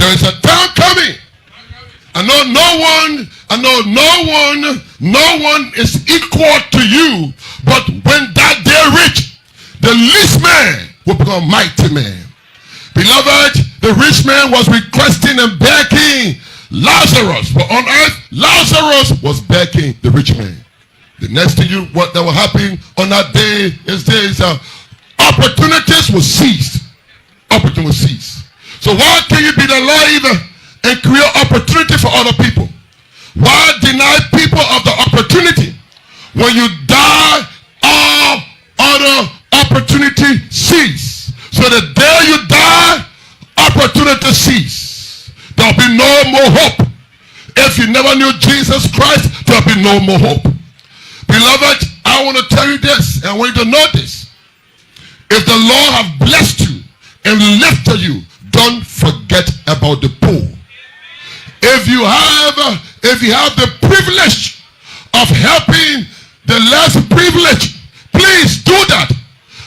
There is a time coming. I know no one is equal to you, but when that day reach, the least man will become a mighty man. Beloved, the rich man was requesting and begging Lazarus, but on earth, Lazarus was begging the rich man. The next thing what that will happen on that day is opportunities will cease. Opportunity will cease. So why can you be alive and create opportunity for other people? Why deny people of the opportunity? When you die, all other opportunity cease. So the day you die, opportunity cease. There'll be no more hope. If you never knew Jesus Christ, there'll be no more hope. Beloved, I want to tell you this, and I want you to know this. If the Lord have blessed you and lifted you, don't forget about the poor. If you have the privilege of helping the less privileged, please do that.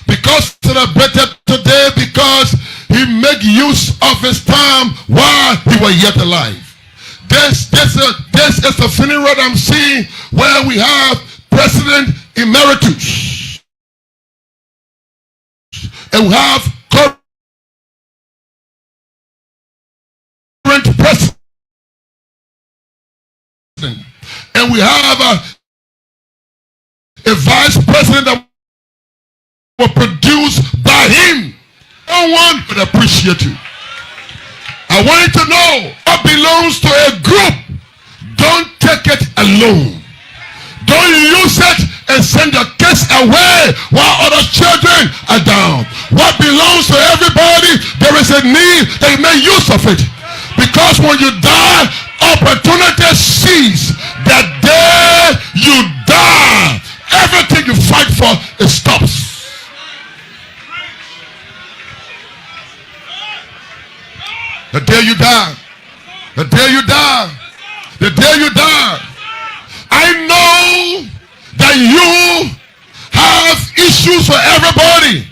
Because celebrated today, because he made use of his time while he was yet alive. This is a funeral I'm seeing where we have President Emeritus and we have we have a vice president that was produced by him. No one would appreciate you. I want you to know what belongs to a group. Don't take it alone. Don't use it and send your kids away while other children are down. What belongs to everybody, there is a need that you make use of it. Because when you die, opportunity ceases. The day you die, everything you fight for, it stops. The day you die, the day you die, the day you die. I know that you have issues for everybody,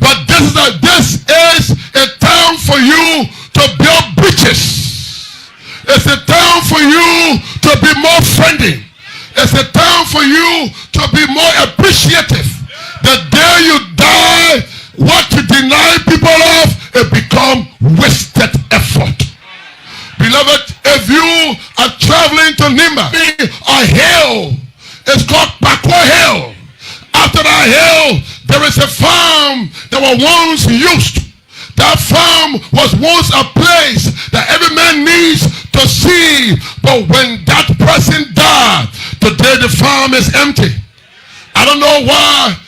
but this is a time for you to build bridges. It's a time for you to be more friendly. It's a time for you to be more appreciative. The day you die, what you deny people of, it become wasted effort. Beloved, if you are traveling to Nima, a hill, it's called Bakwa Hill. After that hill, there is a farm that was once used. That farm was once a place that every man needs to see. But when that person died, today the farm is empty. I don't know why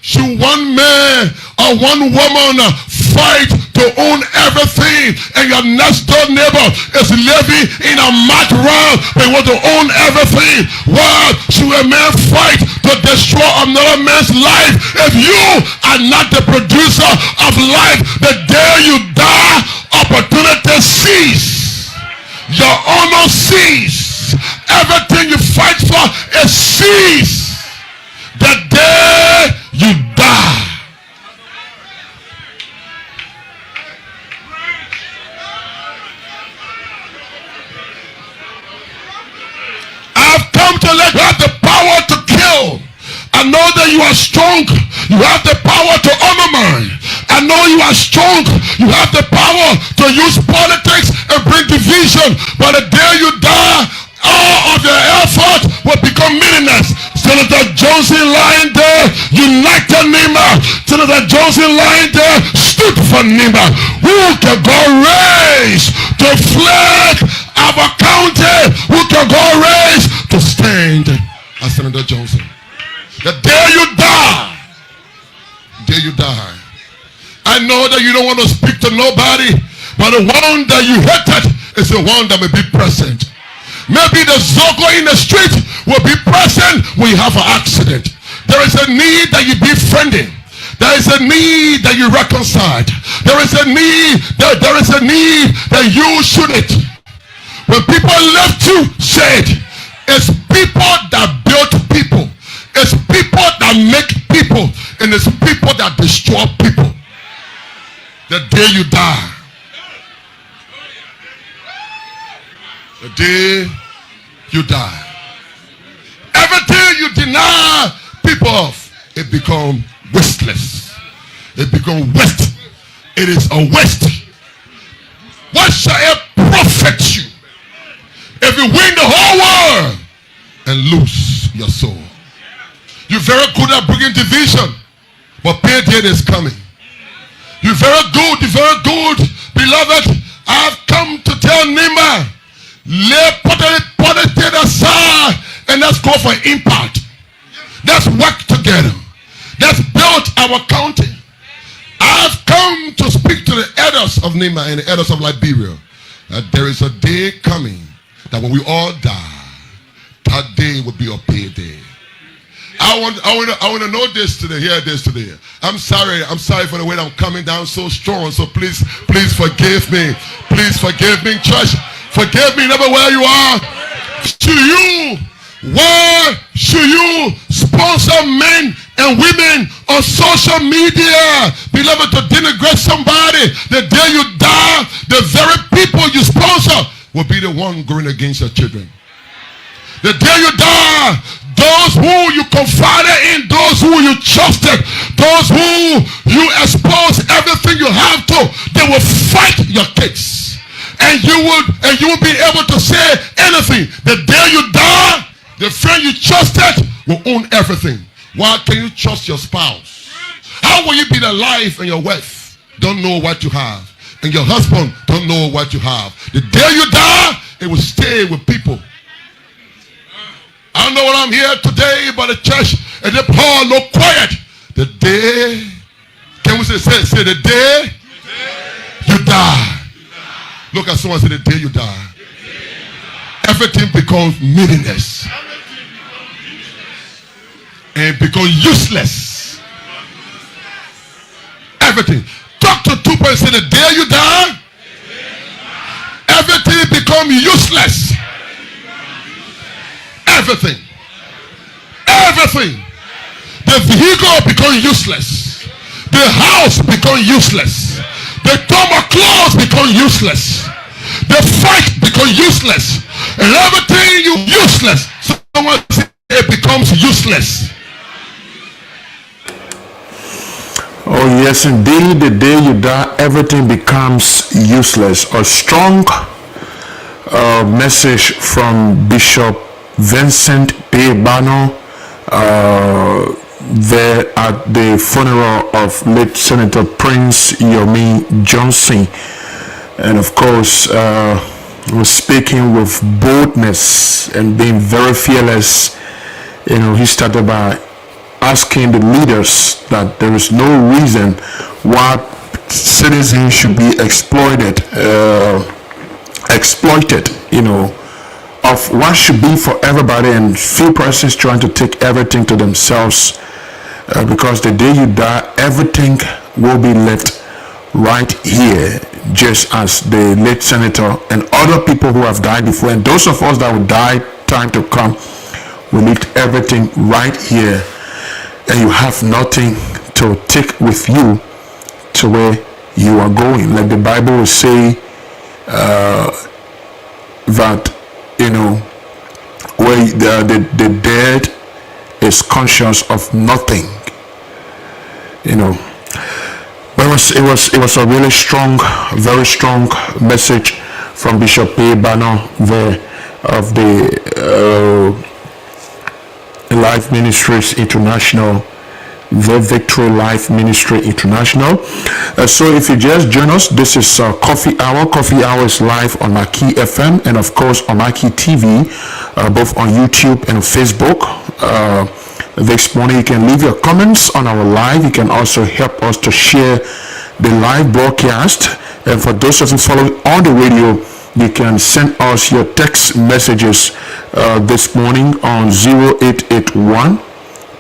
should one man or one woman fight to own everything, and your next door neighbor is living in a mad round, they want to own everything? Why should a man fight to destroy another man's life? If you are not the producer of life, the day you die, opportunity cease. Your honor cease. Everything you fight for is cease. The day you die. I've come to let you have the power to kill. I know that you are strong. You have the power to undermine. I know you are strong. You have the power to use politics and bring division. But the day you die, all of your effort will become meaningless. Senator Johnson lying there, united Nima. Senator Johnson lying there, stood for Nima. Who can God raise to flag our county? Who can God raise to stand as Senator Johnson? The day you die, the day you die. I know that you don't want to speak to nobody, but the one that you hated is the one that may be present. Maybe the Zogo in the street will be present when you have an accident. There is a need that you be friendly. There is a need that you reconcile. There is a need that you should it. When people left you, said, it's people that build people. It's people that make people. And it's people that destroy people. The day you die. The day you die. Everything you deny people of, it becomes wasteless. It becomes waste. It is a waste. What shall it profit you if you win the whole world and lose your soul? You're very good at bringing division, but payday is coming. You're very good, beloved. I've come to tell Nima, lay politics aside and let's go for impact. Let's work together. Let's build our county. I've come to speak to the elders of Nima and the elders of Liberia that there is a day coming that when we all die, that day will be a payday. I want to know this today. Hear this today. I'm sorry for the way I'm coming down so strong. So please forgive me. Please forgive me, church. Forgive me, never where you are. Why should you sponsor men and women on social media, beloved, to denigrate somebody? The day you die, the very people you sponsor will be the one going against your children. The day you die, those who you confided in, those who you trusted, those who you expose everything you have to, they will fight your case. and you will be able to say anything. The day you die, the friend you trusted will own everything. Why can you trust your spouse? How will you be alive and your wife don't know what you have, and your husband don't know what you have? The day you die, it will stay with people. I don't know what I'm here today, but the church and the Paul look quiet. The day, can we say the day you die? Look at someone, say the day you die. Everything becomes meaningless and becomes useless. Everything. Talk to two people, say the day you die, everything becomes useless. Everything. Everything. The vehicle becomes useless. The house becomes useless. The tub of clothes becomes useless. The fight becomes useless. And everything useless. Someone say it becomes useless. Oh yes, indeed, the day you die, everything becomes useless. A strong message from Bishop Vincent P. Bano there at the funeral of late Senator Prince Yomi Johnson. And of course, was speaking with boldness and being very fearless. You know, he started by asking the leaders that there is no reason why citizens should be exploited, you know, of what should be for everybody, and few persons trying to take everything to themselves, because the day you die, everything will be left right here, just as the late senator and other people who have died before, and those of us that will die time to come, will leave everything right here, and you have nothing to take with you to where you are going. Like the Bible will say that, you know, where the dead is conscious of nothing, you know. But it was a really strong, very strong message from Bishop P. Bano there of the Life Ministries International, the Victory Life Ministry International. So if you just join us, this is Coffee Hour. Coffee Hour is live on Maggie FM and of course on Maggie TV, both on YouTube and Facebook. This morning you can leave your comments on our live. You can also help us to share the live broadcast. And for those of you following on the radio, you can send us your text messages this morning on 0881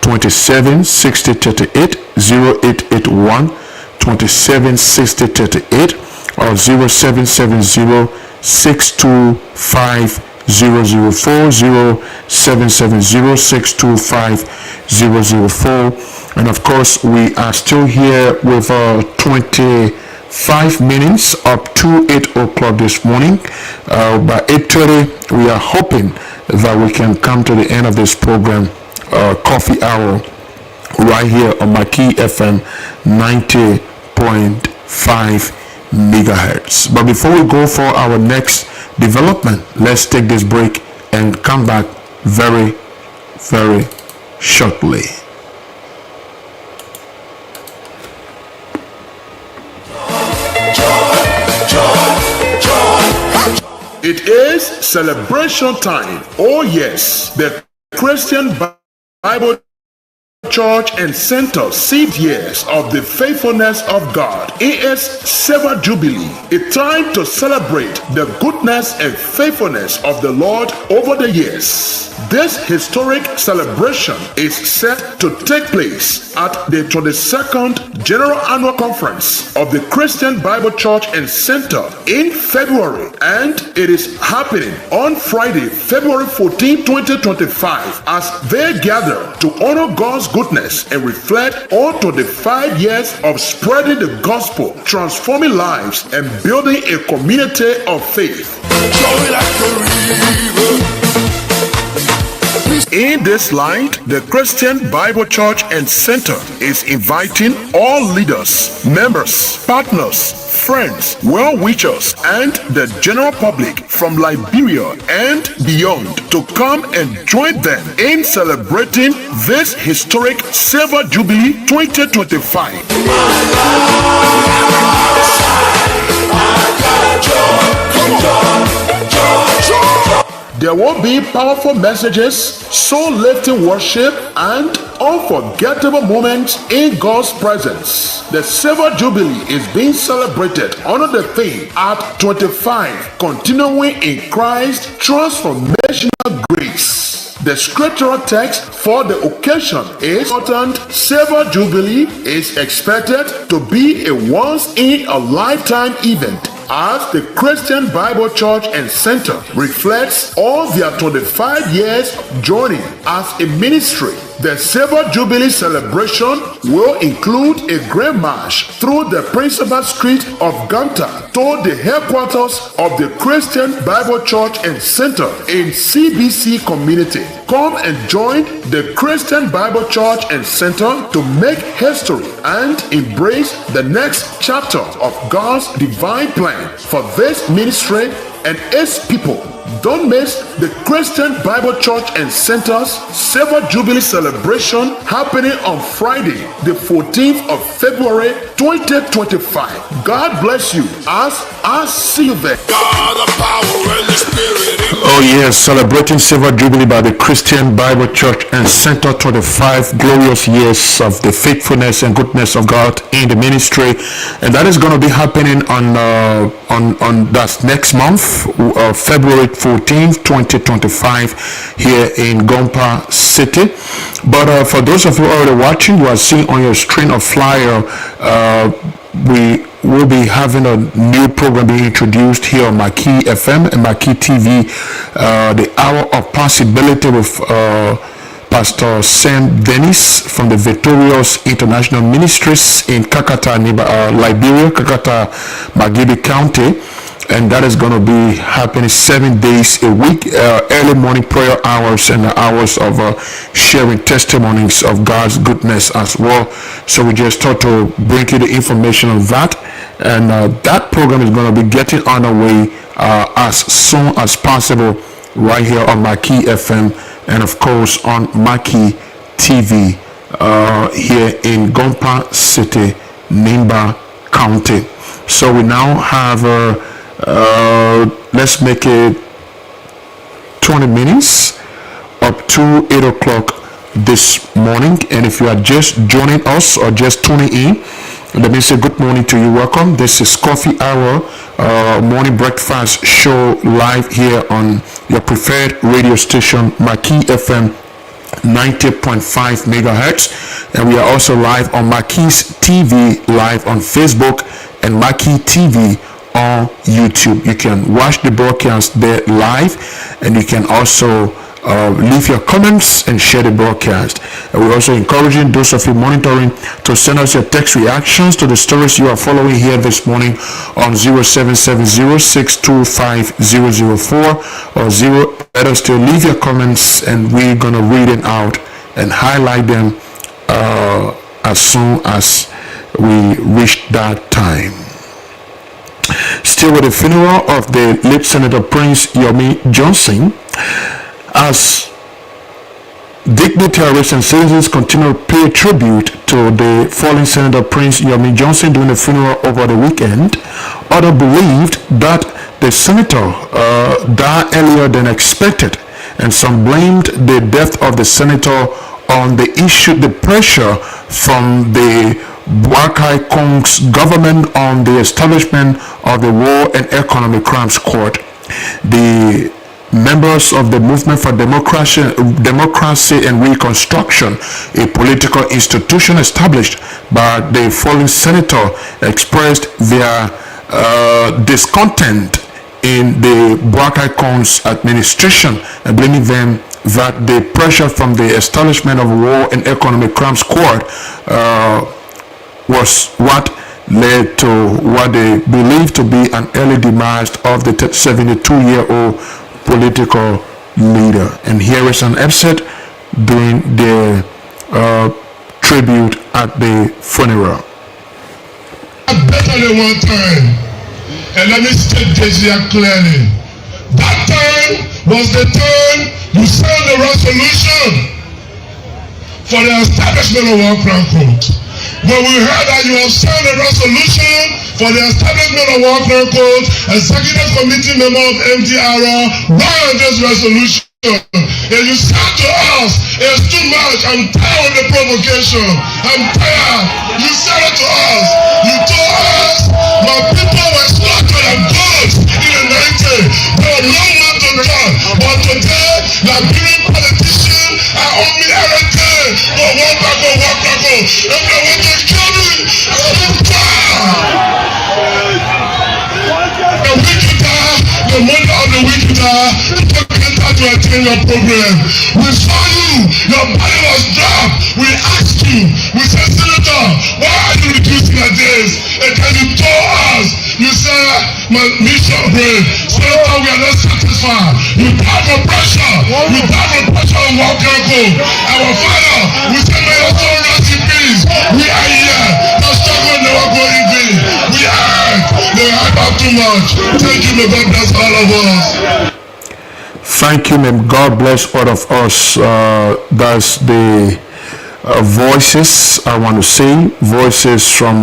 27 60 38, 0881 27 60 38, or 0770 625 004, 0770 625 004. And of course, we are still here with 25 minutes up to 8 o'clock this morning. By 8:30, we are hoping that we can come to the end of this program, Coffee Hour, right here on Maggie FM 90.5 megahertz. But before we go for our next development, let's take this break and come back very, very shortly. It is celebration time. Oh yes, the Christian Bible Church and Center 6 years of the faithfulness of God. It is Silver Jubilee, a time to celebrate the goodness and faithfulness of the Lord over the years. This historic celebration is set to take place at the 22nd General Annual Conference of the Christian Bible Church and Center in February, and it is happening on Friday, February 14, 2025, as they gather to honor God's goodness and reflect onto the 5 years of spreading the gospel, transforming lives, and building a community of faith. Joy like a river, we In this light, the Christian Bible Church and Center is inviting all leaders, members, partners, friends, well-wishers, and the general public from Liberia and beyond to come and join them in celebrating this historic Silver Jubilee 2025. There will be powerful messages, soul-lifting worship, and unforgettable moments in God's presence. The Silver Jubilee is being celebrated under the theme at 25, continuing in Christ transformational grace. The scriptural text for the occasion is important. Silver Jubilee is expected to be a once-in-a-lifetime event as the Christian Bible Church and Center reflects all their 25 years journey as a ministry. The Silver Jubilee celebration will include a grand march through the principal street of Ganta to the headquarters of the Christian Bible Church and Center in CBC community. Come and join the Christian Bible Church and Center to make history and embrace the next chapter of God's divine plan for this ministry and its people. Don't miss the Christian Bible Church and Center's Silver Jubilee celebration happening on Friday, the 14th of February 2025. God bless you as I see you there. God of power and the spirit. Oh yes, celebrating Silver Jubilee by the Christian Bible Church and Center, 25 glorious years of the faithfulness and goodness of God in the ministry, and that is going to be happening on that next month, February 14th, 2025, here in Gompa City. But for those of you already watching, you are seeing on your screen a flyer. We will be having a new program being introduced here on Maggie FM and Maggie TV, the Hour of Possibility with Pastor Sam Dennis from the Victorious International Ministries in Kakata, Liberia, Kakata, Magibi County. And that is going to be happening 7 days a week, early morning prayer hours and the hours of sharing testimonies of God's goodness as well. So we just thought to bring you the information on that. And that program is going to be getting on the way as soon as possible right here on Maggie FM and of course on Maggie TV here in Gompa City, Nimba County. So we now have let's make it 20 minutes up to 8 o'clock this morning. And if you are just joining us or just tuning in, let me say good morning to you. Welcome. This is Coffee Hour, morning breakfast show live here on your preferred radio station, Maggie FM 90.5 megahertz, and we are also live on Mackie's TV live on Facebook and Maggie TV on YouTube. You can watch the broadcast there live, and you can also leave your comments and share the broadcast. And we're also encouraging those of you monitoring to send us your text reactions to the stories you are following here this morning on 0770-625-004 or 0. Let us still leave your comments, and we're gonna read it out and highlight them as soon as we reach that time. Still with the funeral of the late Senator Prince Yomi Johnson, as dignitaries and citizens continue to pay tribute to the fallen Senator Prince Yomi Johnson during the funeral over the weekend, others believed that the senator died earlier than expected, and some blamed the death of the senator on the pressure from the Bwakai Kong's government on the establishment of the War and Economic Crimes Court. The members of the Movement for Democracy and Reconstruction, a political institution established by the fallen senator, expressed their discontent in the Bwakai Kong's administration and blaming them that the pressure from the establishment of War and Economic Crimes Court was what led to what they believe to be an early demise of the 72-year-old political leader. And here is an excerpt during the tribute at the funeral. Better than one time. And let me state this here clearly. That time was the time you signed the resolution for the establishment of War Crown Court. When we heard that you have signed a resolution for the establishment of War Crown Court, Executive Committee member of MDRR, why on this resolution? And you said to us, it's too much, I'm tired of the provocation, I'm tired. You said it to us. You told us, my people were slaughtered and goods in the 90s. There were no man to God. But today, Liberian politicians are only everything. Go walk back, go walk back, go. If they want to kill me, I will die. The wicked die, the mother of the wicked die, to attend your program. We saw you, your body was dropped. We asked you, we said, Senator, why are you reducing like this? And then you told us, you said, my mission brave. Senator, we are not satisfied. You died for pressure. You died for pressure on War Crown Court. Our Father, we said, may your soul rest in peace. We are here. The struggle never go in vain. We are. They hype up too much. Thank you, may God bless all of us. Thank you, may God bless all of us. That's the voices, I want to say, voices from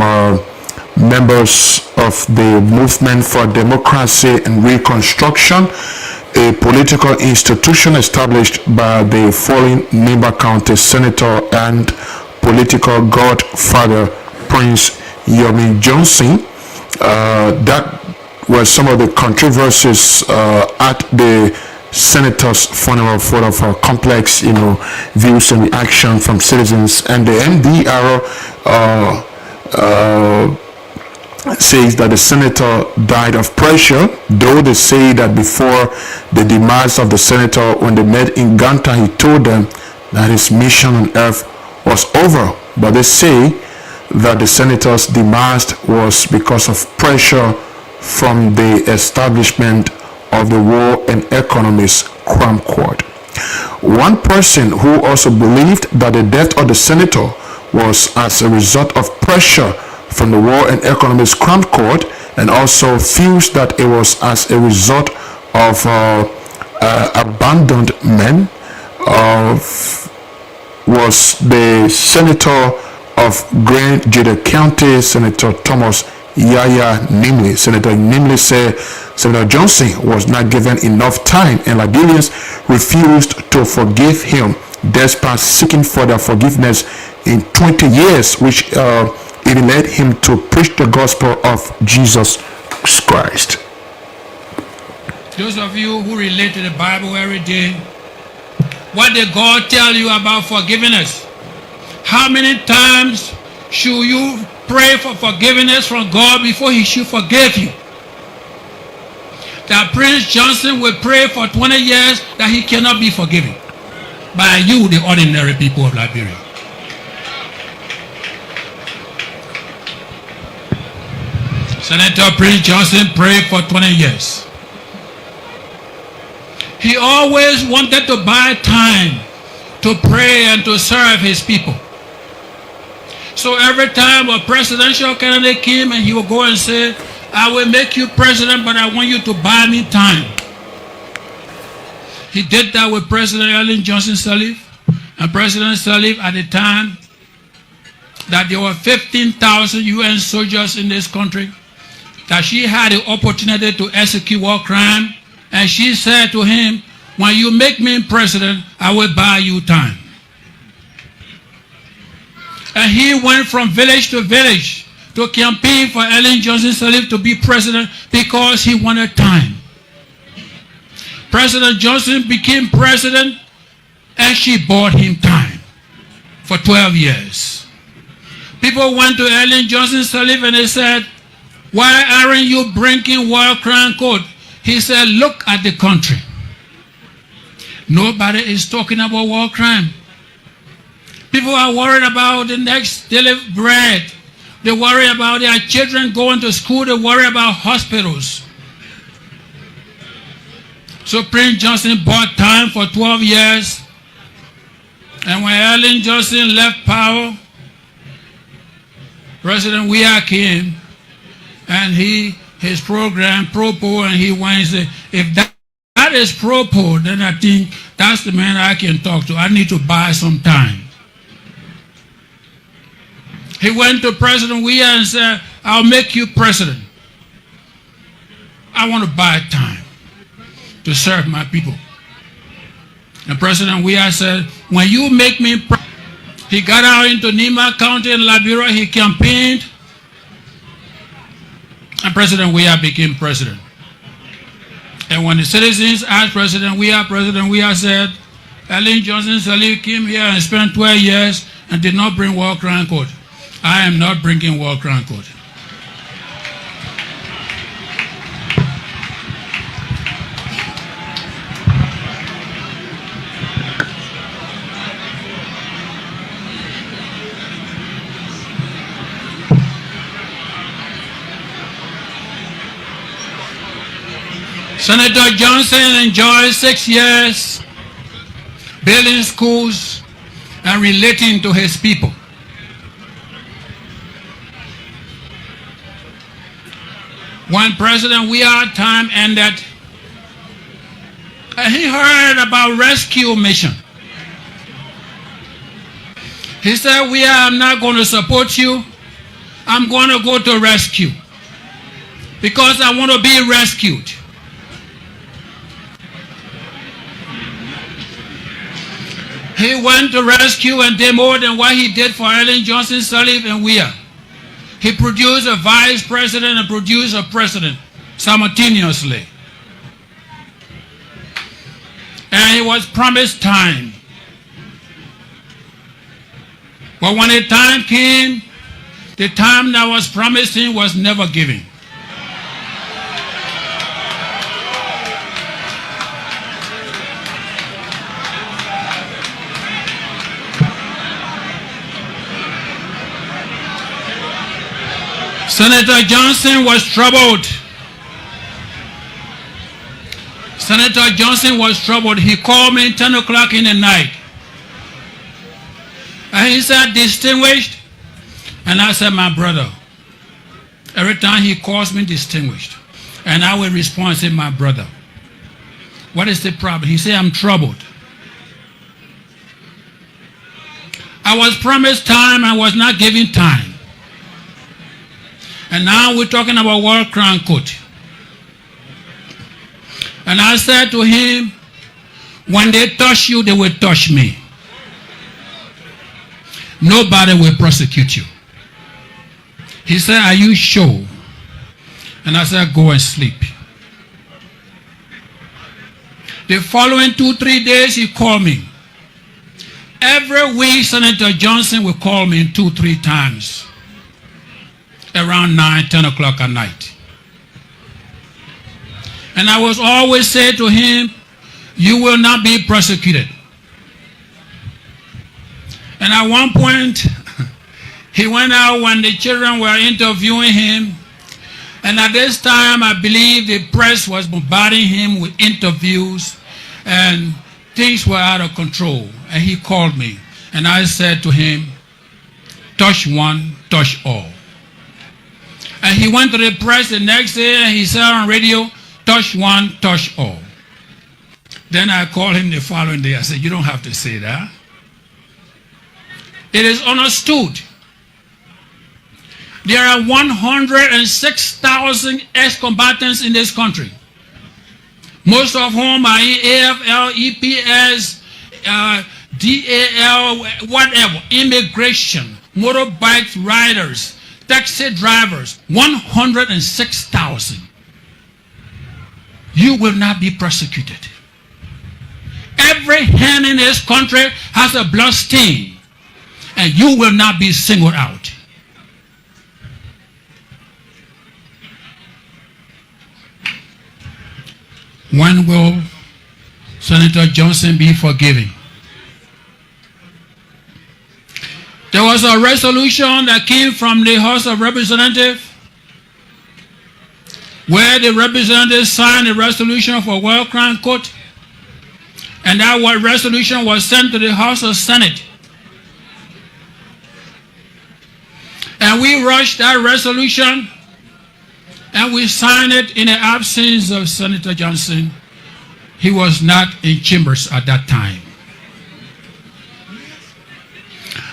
members of the Movement for Democracy and Reconstruction, a political institution established by the fallen Nimba County Senator and political godfather Prince Yomi Johnson. That were some of the controversies at the Senator's funeral, full of complex, views and reaction from citizens. And the MDR says that the senator died of pressure, though they say that before the demise of the senator, when they met in Ganta, he told them that his mission on earth was over. But they say that the senator's demise was because of pressure from the establishment of the War and Economics Crown Court. One person who also believed that the death of the senator was as a result of pressure from the War and Economics Crown Court, and also feels that it was as a result of abandoned men, was the senator of Grand Jada County, Senator Thomas Yaya Nimley. Senator Nimley said Senator Johnson was not given enough time, and Liberians refused to forgive him despite seeking further forgiveness in 20 years, which even led him to preach the gospel of Jesus Christ. Those of you who relate to the Bible every day, what did God tell you about forgiveness? How many times should you pray for forgiveness from God before he should forgive you? That Prince Johnson will pray for 20 years that he cannot be forgiven by you, the ordinary people of Liberia. Senator Prince Johnson prayed for 20 years. He always wanted to buy time to pray and to serve his people. So every time a presidential candidate came, and he would go and say, I will make you president, but I want you to buy me time. He did that with President Ellen Johnson Sirleaf. And President Sirleaf, at the time that there were 15,000 UN soldiers in this country, that she had the opportunity to execute war crime, and she said to him, when you make me president, I will buy you time. And he went from village to village to campaign for Ellen Johnson Sirleaf to be president because he wanted time. President Johnson became president, and she bought him time for 12 years. People went to Ellen Johnson Sirleaf and they said, why aren't you bringing War Crown Court? He said, look at the country. Nobody is talking about war crime. People are worried about the next daily bread. They worry about their children going to school. They worry about hospitals. So Prince Johnson bought time for 12 years. And when Ellen Johnson left power, President Weah came and his program, Propo, and he went and said, if that is Propo, then I think that's the man I can talk to. I need to buy some time. He went to President Weah and said, I'll make you president. I want to buy time to serve my people. And President Weah said, when you make me president, he got out into Nima County in Liberia, he campaigned, and President Weah became president. And when the citizens asked President Weah said, Ellen Johnson Sirleaf came here and spent 12 years and did not bring war crime code. I am not bringing war crime code. Senator Johnson enjoyed 6 years building schools and relating to his people. When President Weah time ended, he heard about rescue mission. He said, Weah, I'm not going to support you. I'm going to go to rescue because I want to be rescued. He went to rescue and did more than what he did for Ellen Johnson Sirleaf and Weah. He produced a vice president and produced a president simultaneously. And he was promised time. But when the time came, the time that was promised him was never given. Senator Johnson was troubled. Senator Johnson was troubled. He called me 10 o'clock in the night. And he said, distinguished. And I said, my brother. Every time he calls me distinguished. And I will respond and say, my brother. What is the problem? He said, I'm troubled. I was promised time. I was not given time. And now we're talking about war crime code. And I said to him, when they touch you, they will touch me. Nobody will prosecute you. He said, are you sure? And I said, go and sleep. The following 2-3 days, he called me. Every week, Senator Johnson will call me 2-3 times. Around 9-10 o'clock at night. And I was always say to him, you will not be prosecuted. And at one point, he went out when the children were interviewing him. And at this time, I believe the press was bombarding him with interviews and things were out of control. And he called me. And I said to him, touch one, touch all. And he went to the press the next day and he said on radio, touch one, touch all. Then I called him the following day. I said, you don't have to say that. It is understood. There are 106,000 ex-combatants in this country. Most of whom are in AFL, EPS, DAL, whatever, immigration, motorbike riders, taxi drivers, 106,000. You will not be prosecuted. Every hand in this country has a blood stain, and you will not be singled out. When will Senator Johnson be forgiven? There was a resolution that came from the House of Representatives where the representatives signed a resolution for war crime court, and that resolution was sent to the House of Senate. And we rushed that resolution and we signed it in the absence of Senator Johnson. He was not in chambers at that time.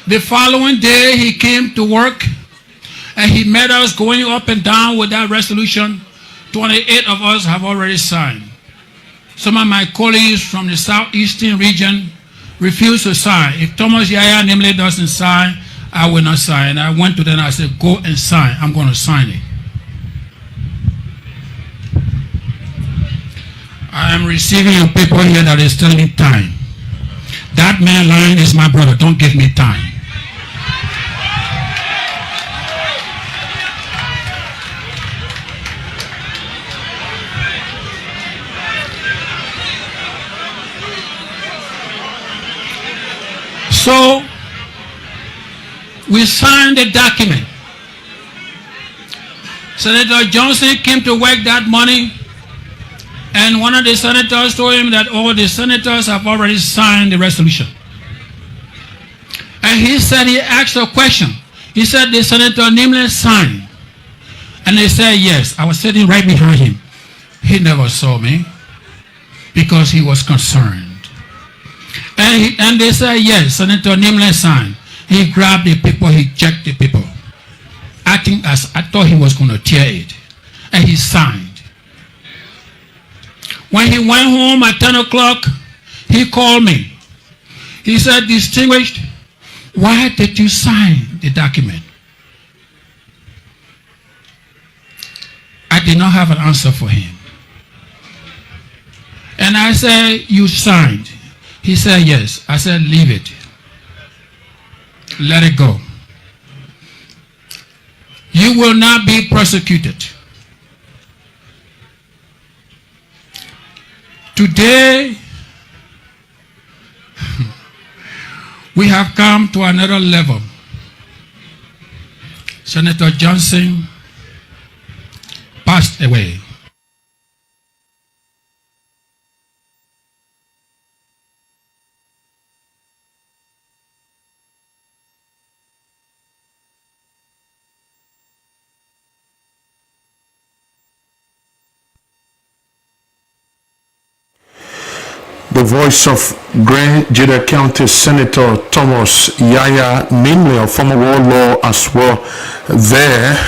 The following day he came to work and he met us going up and down with that resolution. 28 of us have already signed. Some of my colleagues from the southeastern region refused to sign. If Thomas Yaya Nimle doesn't sign, I will not sign. I went to them and I said, go and sign. I'm going to sign it. I am receiving a paper here that is telling me time. That man lying is my brother. Don't give me time. So we signed the document. Senator Johnson came to work that morning, and one of the senators told him that all the senators have already signed the resolution. And he said, he asked a question. He said, the Senator Nimle signed. And they said, yes. I was sitting right behind him. He never saw me because he was concerned. And they said, yes, Senator Nimle signed. He grabbed the paper, he checked the paper. I thought he was going to tear it. And he signed. When he went home at 10 o'clock, he called me. He said, distinguished, why did you sign the document? I did not have an answer for him. And I said, you signed. He said, yes. I said, leave it. Let it go. You will not be prosecuted. Today, we have come to another level. Senator Johnson passed away. The voice of Grand Jeddah County Senator Thomas Yaya Nimle, a former warlord as well, there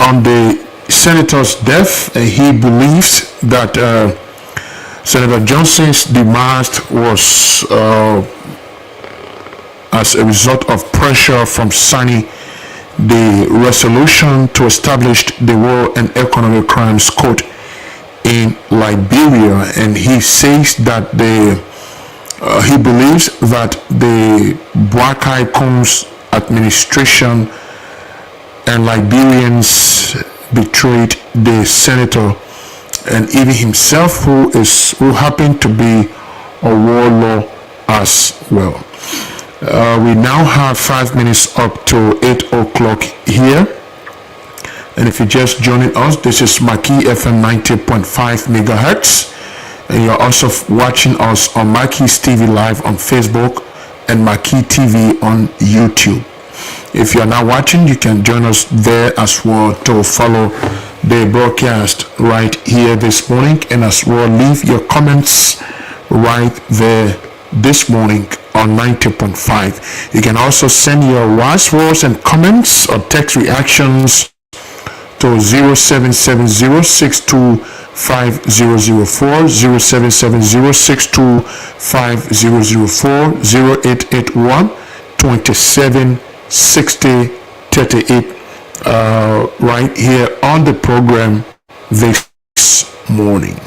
on the senator's death. He believes that Senator Johnson's demise was as a result of pressure from signing the resolution to establish the War and Economic Crimes Court in Liberia, and he says that he believes that the Boakai Combs administration and Liberians betrayed the senator and even himself, who happened to be a warlord as well. We now have 5 minutes up to 8 o'clock here. And if you're just joining us, this is Maggie FM 90.5 megahertz. And you're also watching us on Mackie's TV Live on Facebook and Maggie TV on YouTube. If you're not watching, you can join us there as well to follow the broadcast right here this morning, and as well leave your comments right there this morning on 90.5. You can also send your wise words and comments or text reactions to 0770-625004, 0770-625004, 0881-2760-38, right here on the program this morning.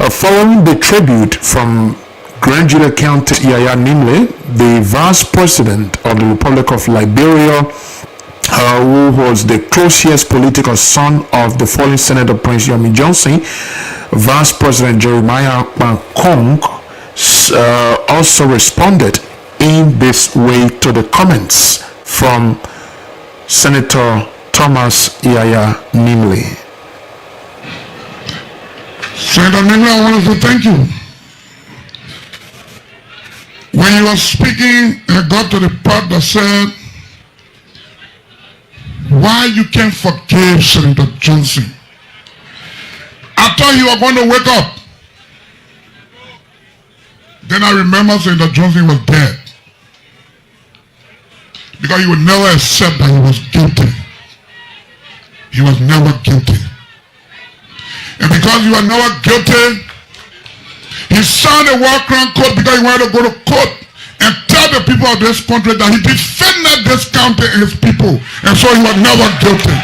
Following the tribute from Grand Jeddah County Yaya Nimle, the Vice President of the Republic of Liberia, who was the closest political son of the fallen Senator Prince Yomi Johnson, Vice President Jeremiah Kong also responded in this way to the comments from Senator Thomas Yaya Nimley. Senator Nimley, I want to thank you. When you were speaking, I got to the part that said, why you can't forgive Senator Johnson. I thought you were going to wake up. Then I remember Senator Johnson was dead. Because he would never accept that he was guilty. He was never guilty. And because you are never guilty, he signed a war crime code because he wanted to go to court and tell the people of this country that he defended this county and his people. And so he was never guilty.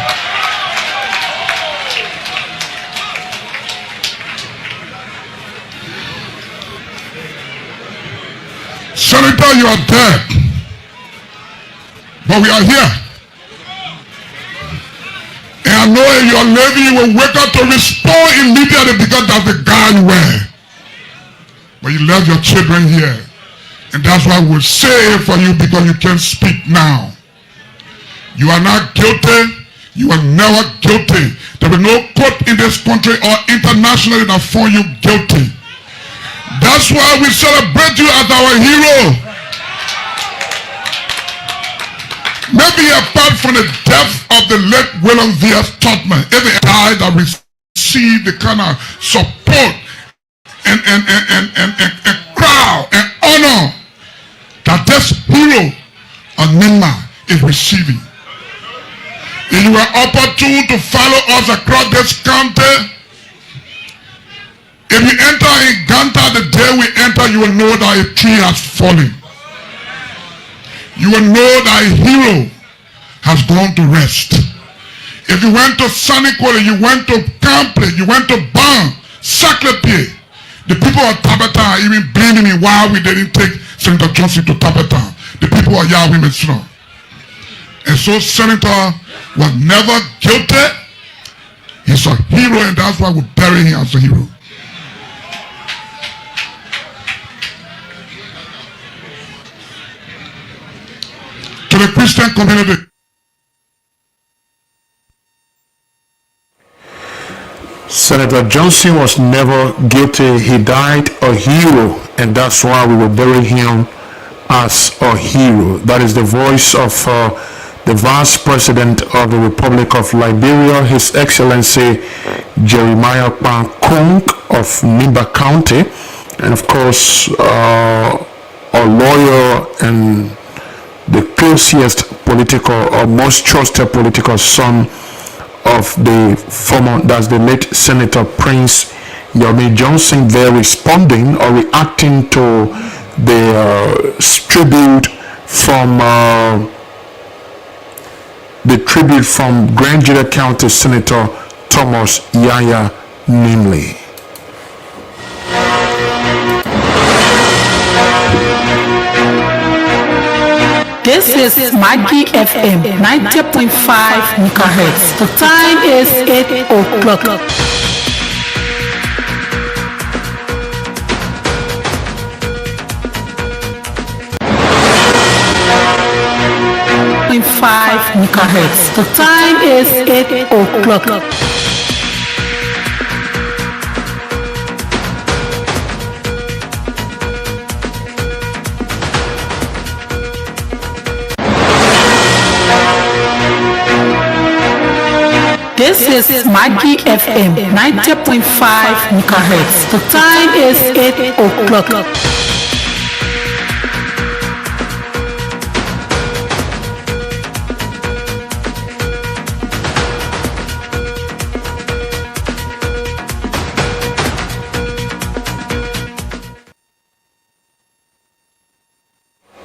Senator, you are dead. But we are here. And I know if you are living, you will wake up to respond immediately because that's the guy you were. But you left your children here. And that's why we'll say it for you because you can't speak now. You are not guilty. You are never guilty. There will be no court in this country or internationally that found you guilty. That's why we celebrate you as our hero. Maybe apart from the death of the late William V.S. Tubman, every guy that received the kind of support and crowd and honor that this hero of Nima is receiving. If you were opportune to follow us across this county, if you enter in Ganta the day we enter, you will know that a tree has fallen. You will know that a hero has gone to rest. If you went to Sanikole, you went to Campley, you went to Ban, Saclepied, the people of Tabata are even blaming me why we didn't take Senator Johnson to Tabata. The people of Yahweh Mitzvah. And so Senator was never guilty. He's a hero, and that's why we bury him as a hero. To the Christian community. Senator Johnson was never guilty. He died a hero, and that's why we will bury him as a hero. That is the voice of the Vice President of the Republic of Liberia, His Excellency Jeremiah Pankong of Nimba County, and of course a lawyer and the closest political or most trusted political son of the former, that's the late Senator Prince Yomi Johnson, there responding or reacting to the tribute from Grand Juda County Senator Thomas Yaya Nimley. This is Maggie FM 90.5 megahertz. The time is 8 o'clock. Megahertz. The time is 8 o'clock. This is Maggie FM 90.5 megahertz. The time is 8 o'clock.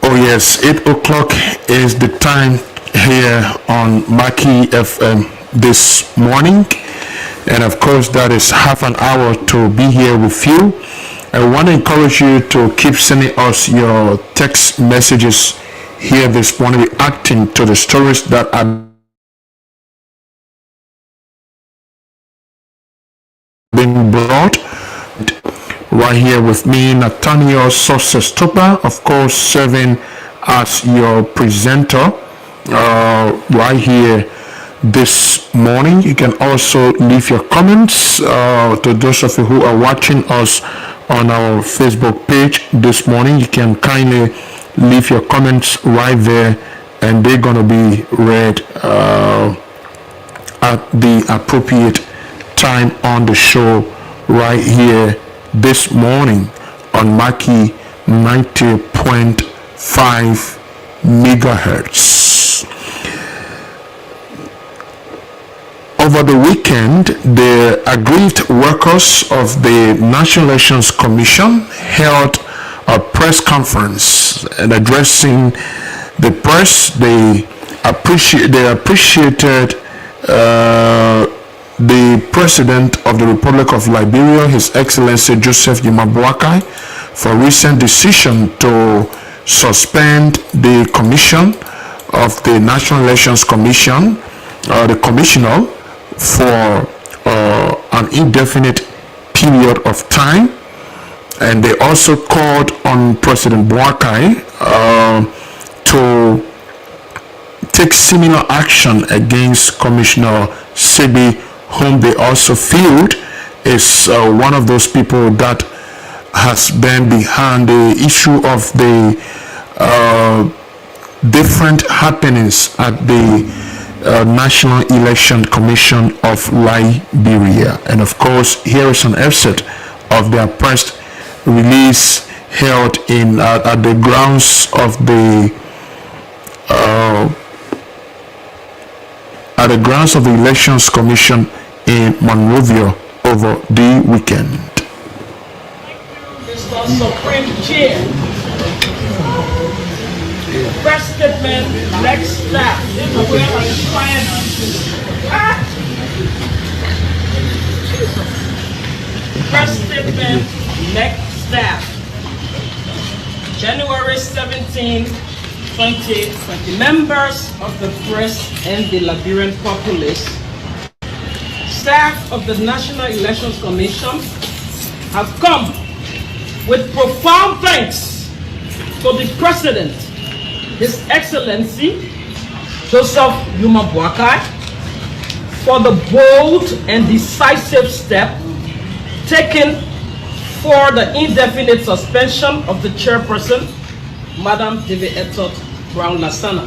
Oh yes, 8 o'clock is the time here on Maggie FM this morning, and of course that is half an hour to be here with you. I want to encourage you to keep sending us your text messages here this morning, reacting to the stories that are being brought. Right here with me, Nathaniel Success Topa, of course serving as your presenter right here this morning. You can also leave your comments to those of you who are watching us on our Facebook page this morning. You can kindly leave your comments right there, and they're going to be read at the appropriate time on the show right here this morning on Maggie 90.5 megahertz. Over the weekend, the aggrieved workers of the National Elections Commission held a press conference and addressing the press. They appreciated the President of the Republic of Liberia, His Excellency Joseph Boakai, for recent decision to suspend the commission of the National Elections Commission, the commissioner, for an indefinite period of time. And they also called on President Boakai to take similar action against Commissioner Sebi, whom they also feel is one of those people that has been behind the issue of the different happenings at the National Election Commission of Liberia. And of course, here is an excerpt of their press release held in at the grounds of the Elections Commission in Monrovia over the weekend. Mr. Supreme Chair, press statement, next step. Press statement, next step. January 17, 2020. Members of the press and the Liberian populace, staff of the National Elections Commission have come with profound thanks to the President, His Excellency Joseph Boakai, for the bold and decisive step taken for the indefinite suspension of the chairperson, Madam David Etot Brown Lassana.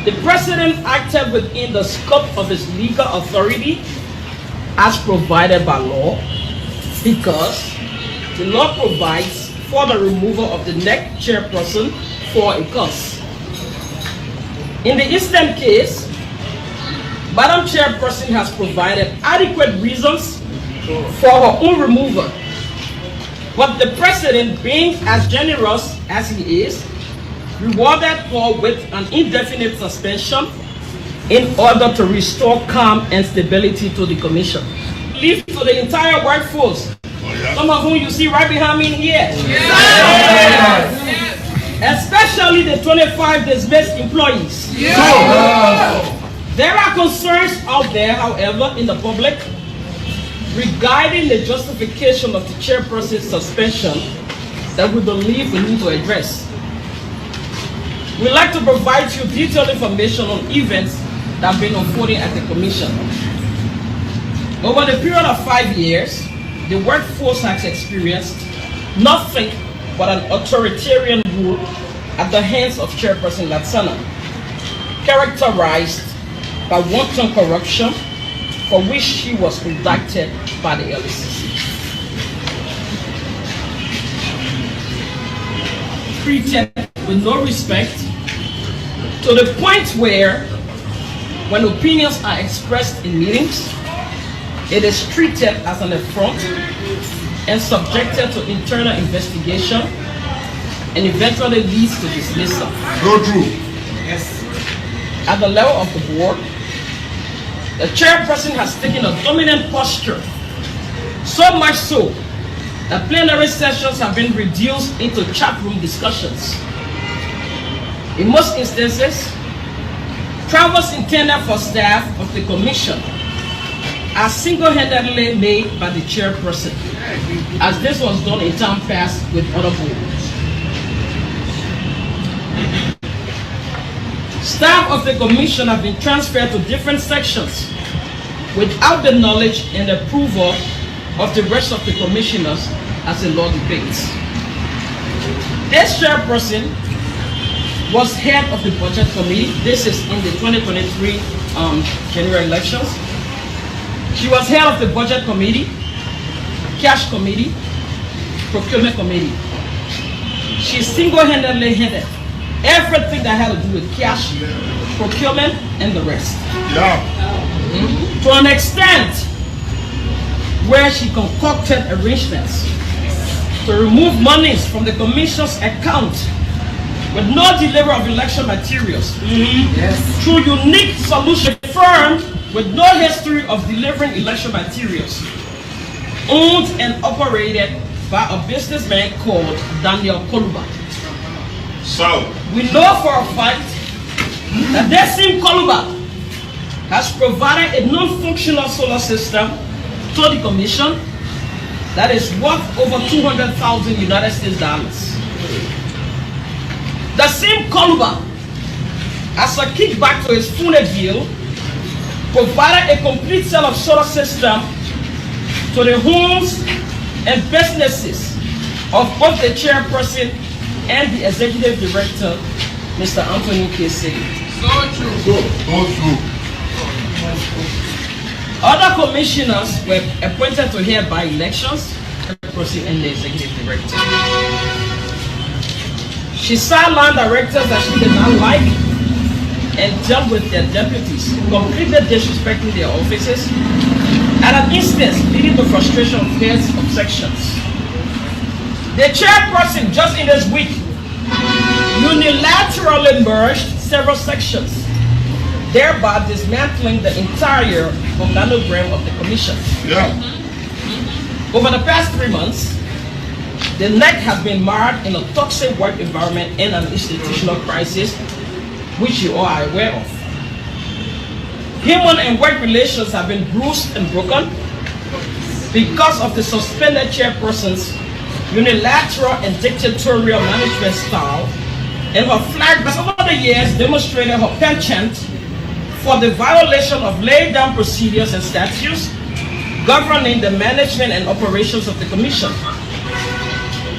The President acted within the scope of his legal authority as provided by law, because the law provides for the removal of the next chairperson for a cause. In the instant case, Madam Chairperson has provided adequate reasons for her own removal, but the President, being as generous as he is, rewarded her with an indefinite suspension in order to restore calm and stability to the Commission. Leave to the entire workforce, some of whom you see right behind me here, especially the 25 dismissed employees. There are concerns out there, however, in the public regarding the justification of the chairperson's suspension that we believe we need to address. We'd like to provide you detailed information on events that have been unfolding at the Commission. Over the period of 5 years, the workforce has experienced nothing but an authoritarian rule at the hands of Chairperson Lassana, characterized by wanton corruption for which she was indicted by the LECC. Treated with no respect, to the point where when opinions are expressed in meetings, it is treated as an affront and subjected to internal investigation and eventually leads to dismissal. Go through. Yes. At the level of the board, the chairperson has taken a dominant posture, so much so that plenary sessions have been reduced into chat room discussions. In most instances, travels intended for staff of the Commission are single-handedly made by the chairperson, as this was done in time past with other boards. Staff of the commission have been transferred to different sections without the knowledge and approval of the rest of the commissioners as the law dictates. This chairperson was head of the budget committee. This is in the 2023 general elections. She was head of the budget committee, cash committee, procurement committee. She single-handedly headed everything that had to do with cash, procurement, and the rest. Yeah. To an extent where she concocted arrangements to remove monies from the commission's account with no delivery of election materials. Through unique solution firm with no history of delivering election materials, owned and operated by a businessman called Daniel Koluba. So, we know for a fact that this same Koluba has provided a non-functional solar system to the commission that is worth over 200,000 United States dollars. The same Koluba, as a kickback to his Fune deal, provided a complete set of solar system to the homes and businesses of both the chairperson and the executive director, Mr. Anthony K. so true. Other commissioners were appointed to hear by elections, the chairperson and the executive director. She sidelined directors that she did not like and dealt with their deputies, completely disrespecting their offices, at an instance leading to frustration of heads of sections. The chairperson, just in this week, unilaterally merged several sections, thereby dismantling the entire organogram of the commission. Yeah. Over the past 3 months, the NEC has been marred in a toxic work environment and an institutional crisis, which you all are aware of. Human and work relations have been bruised and broken because of the suspended chairperson's unilateral and dictatorial management style, and her flag has over the years demonstrated her penchant for the violation of laid down procedures and statutes governing the management and operations of the commission.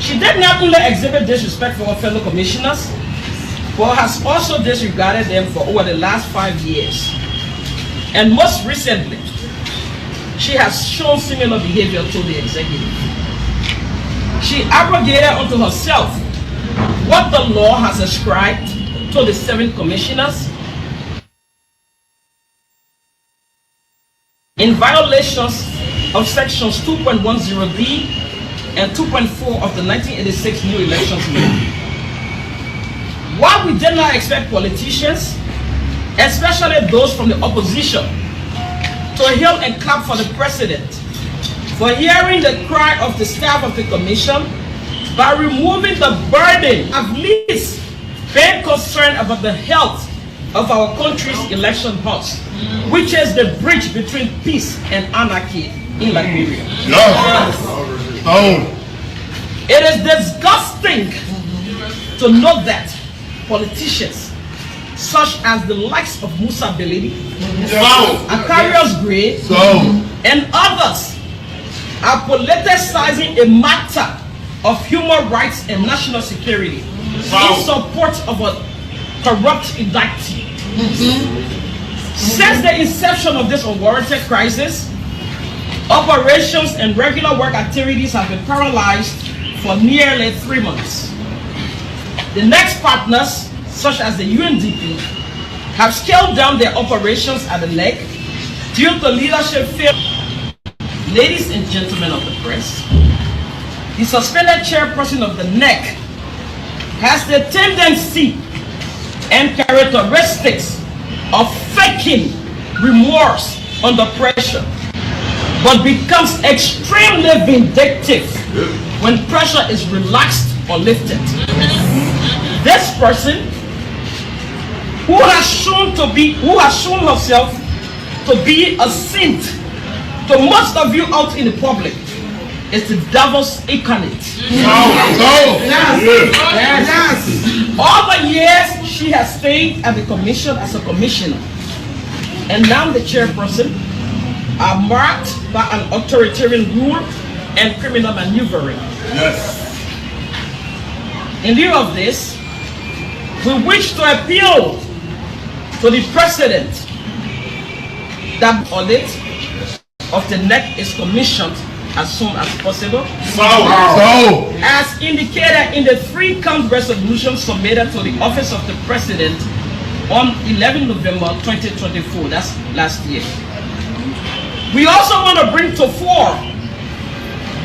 She did not only exhibit disrespect for her fellow commissioners, but has also disregarded them for over the last 5 years. And most recently, she has shown similar behavior to the executive. She abrogated unto herself what the law has ascribed to the 7 commissioners in violations of sections 2.10d and 2.4 of the 1986 new elections law. While we did not expect politicians, especially those from the opposition, to hail and clap for the president for hearing the cry of the staff of the commission by removing the burden of least being concerned about the health of our country's election house, which is the bridge between peace and anarchy in Liberia. It is disgusting to note that politicians such as the likes of Musa Belidi, Akarios Gray, and others are politicizing a matter of human rights and national security in support of a corrupt indictee. Since the inception of this unwarranted crisis, operations and regular work activities have been paralyzed for nearly 3 months. The next partners, such as the UNDP, have scaled down their operations at the NEC due to leadership failure. Ladies and gentlemen of the press, the suspended chairperson of the NEC has the tendency and characteristics of faking remorse under pressure, but becomes extremely vindictive when pressure is relaxed or lifted. This person, who has shown herself to be a saint to most of you out in the public, is the devil's incarnate. All the years She has stayed at the commission as a commissioner, and now the chairperson, are marked by an authoritarian rule and criminal maneuvering. Yes. In lieu of this, we wish to appeal to the president that audit of the NEC is commissioned as soon as possible. So. As indicated in the 3-count resolution submitted to the office of the president on 11 November 2024, that's last year. We also want to bring to fore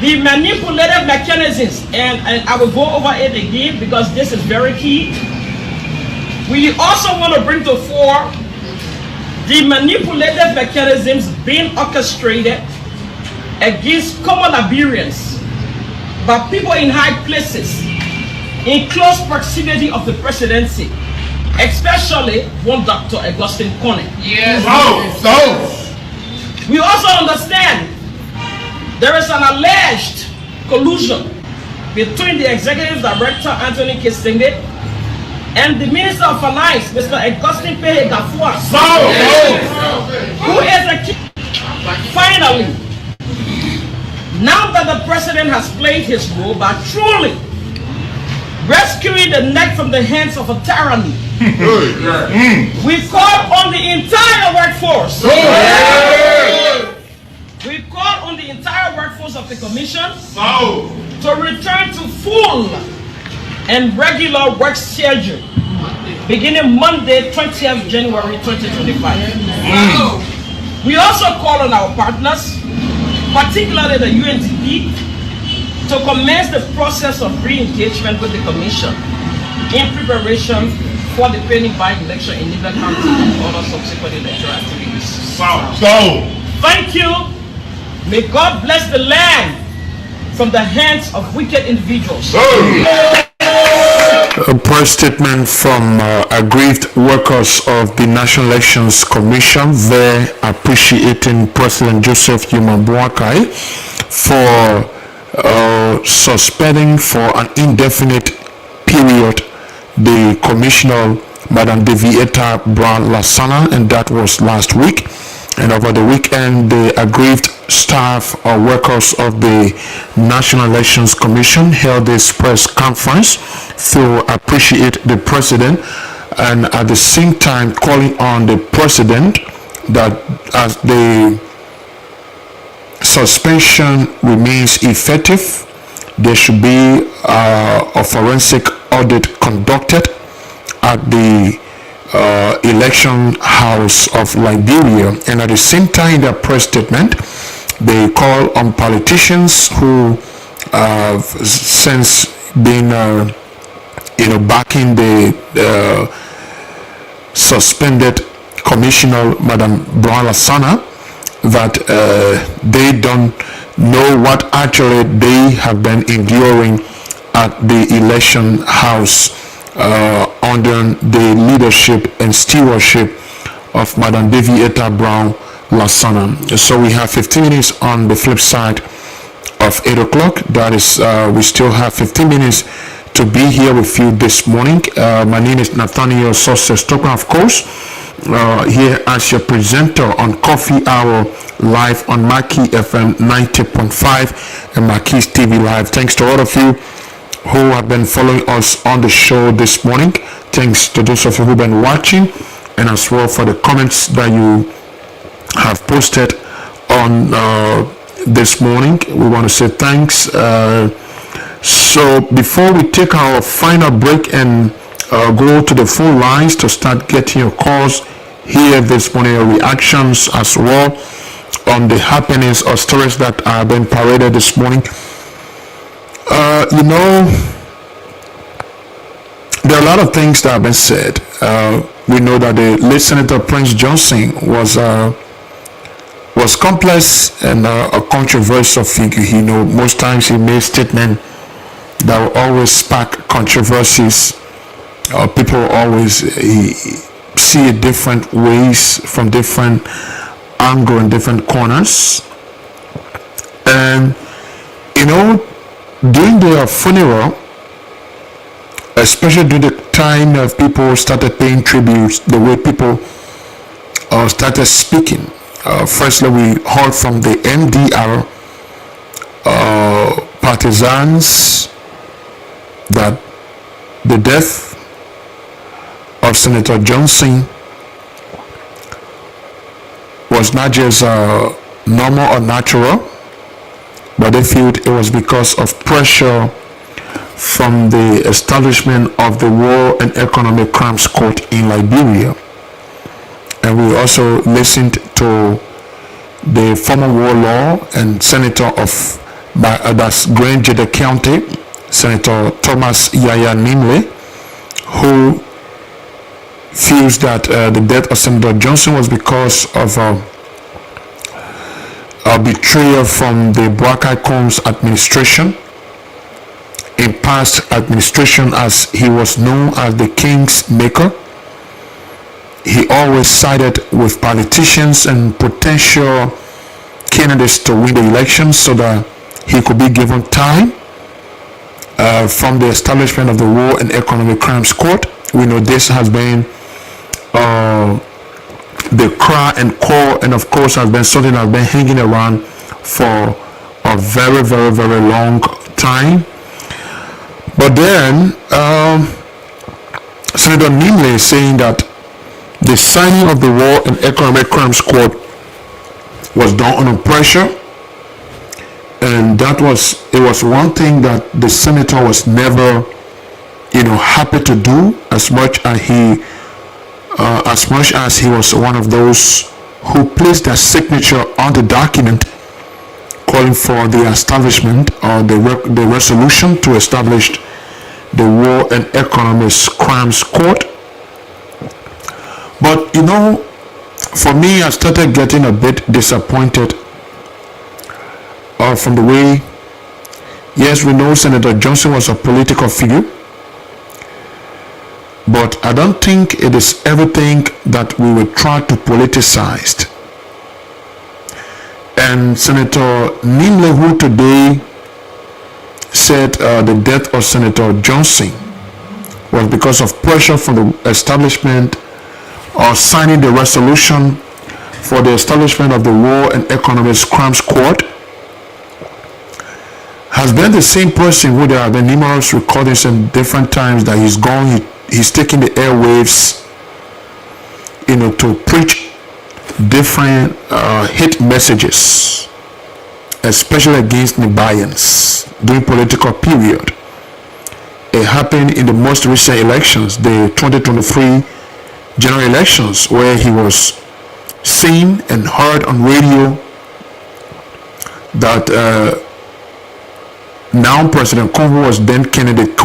the manipulative mechanisms, and I will go over it again because this is very key. We also want to bring to fore the manipulative mechanisms being orchestrated against common Liberians by people in high places in close proximity of the presidency, especially one Dr. Augustine Kone. Yes. We also understand there is an alleged collusion between the executive director Anthony Kistinge and the Minister of Finance, Mr. Augustine Pehe Gafua, who is a key. Finally, now that the president has played his role by truly rescuing the neck from the hands of a tyranny, we call on the entire workforce. We call on the entire workforce of the commission to return to full and regular work schedule beginning Monday, 20th January 2025. We also call on our partners, particularly the UNDP, to commence the process of re-engagement with the commission in preparation for the pending by-election in Niver County and other subsequent electoral activities. Thank you. May God bless the land from the hands of wicked individuals. A press statement from aggrieved workers of the National Elections Commission there appreciating President Joseph Yuma Boakai for suspending for an indefinite period the Commissioner Madam Devieta Brown Lasana, and that was last week. And over the weekend, the aggrieved staff or workers of the National Elections Commission held this press conference to appreciate the president, and at the same time calling on the president that as the suspension remains effective, there should be a forensic audit conducted at the election house of Liberia. And at the same time, in their press statement, they call on politicians who have since been backing the suspended Commissioner Madam Brown Lasana, that they don't know what actually they have been enduring at the election house under the leadership and stewardship of Madam Devieta Brown Lasana. So we have 15 minutes on the flip side of 8 o'clock. That is, we still have 15 minutes to be here with you this morning. My name is Nathaniel Success Token, of course, here as your presenter on Coffee Hour live on Maggie FM 90.5 and Mackie's TV Live. Thanks to all of you who have been following us on the show this morning. Thanks to those of you who've been watching, and as well for the comments that you have posted on this morning. We want to say thanks. So before we take our final break and go to the phone lines to start getting your calls here this morning, your reactions as well on the happenings or stories that are being paraded this morning. There are a lot of things that have been said. We know that the late Senator Prince Johnson was complex and a controversial figure. Most times he made statements that will always spark controversies. People always see it different ways, from different angles and different corners. And during their funeral, especially during the time of people started paying tributes, the way people started speaking. Firstly, we heard from the MDR partisans that the death of Senator Johnson was not just normal or natural, but they felt it was because of pressure from the establishment of the War and Economic Crimes Court in Liberia. And we also listened to the former warlord and senator of that's Grand Jeddah County, Senator Thomas Yaya Nimle, who feels that the death of Senator Johnson was because of a betrayal from the Boakai Combs administration. In past administration, as he was known as the King's Maker, he always sided with politicians and potential candidates to win the elections so that he could be given time. From the establishment of the War and Economic Crimes Court, we know this has been the cry and call, and of course has been something that's been hanging around for a very, very, very long time. But then Senator Nimle is saying that the signing of the War and Economic Crimes Court was done under pressure, and it was one thing that the senator was never, happy to do, as much as he was one of those who placed their signature on the document calling for the establishment or the resolution to establish the War and Economic Crimes Court. But for me, I started getting a bit disappointed from the way, yes, we know Senator Johnson was a political figure, but I don't think it is everything that we would try to politicize. And Senator Nimle, who today said the death of Senator Johnson was because of pressure from the establishment or signing the resolution for the establishment of the War and Economic Crimes Court, has been the same person who there have been numerous recordings in different times that he's taking the airwaves, to preach different hate messages, especially against Nibayans during political period. It happened in the most recent elections, the 2023 general elections, where he was seen and heard on radio that now President Congo was then candidate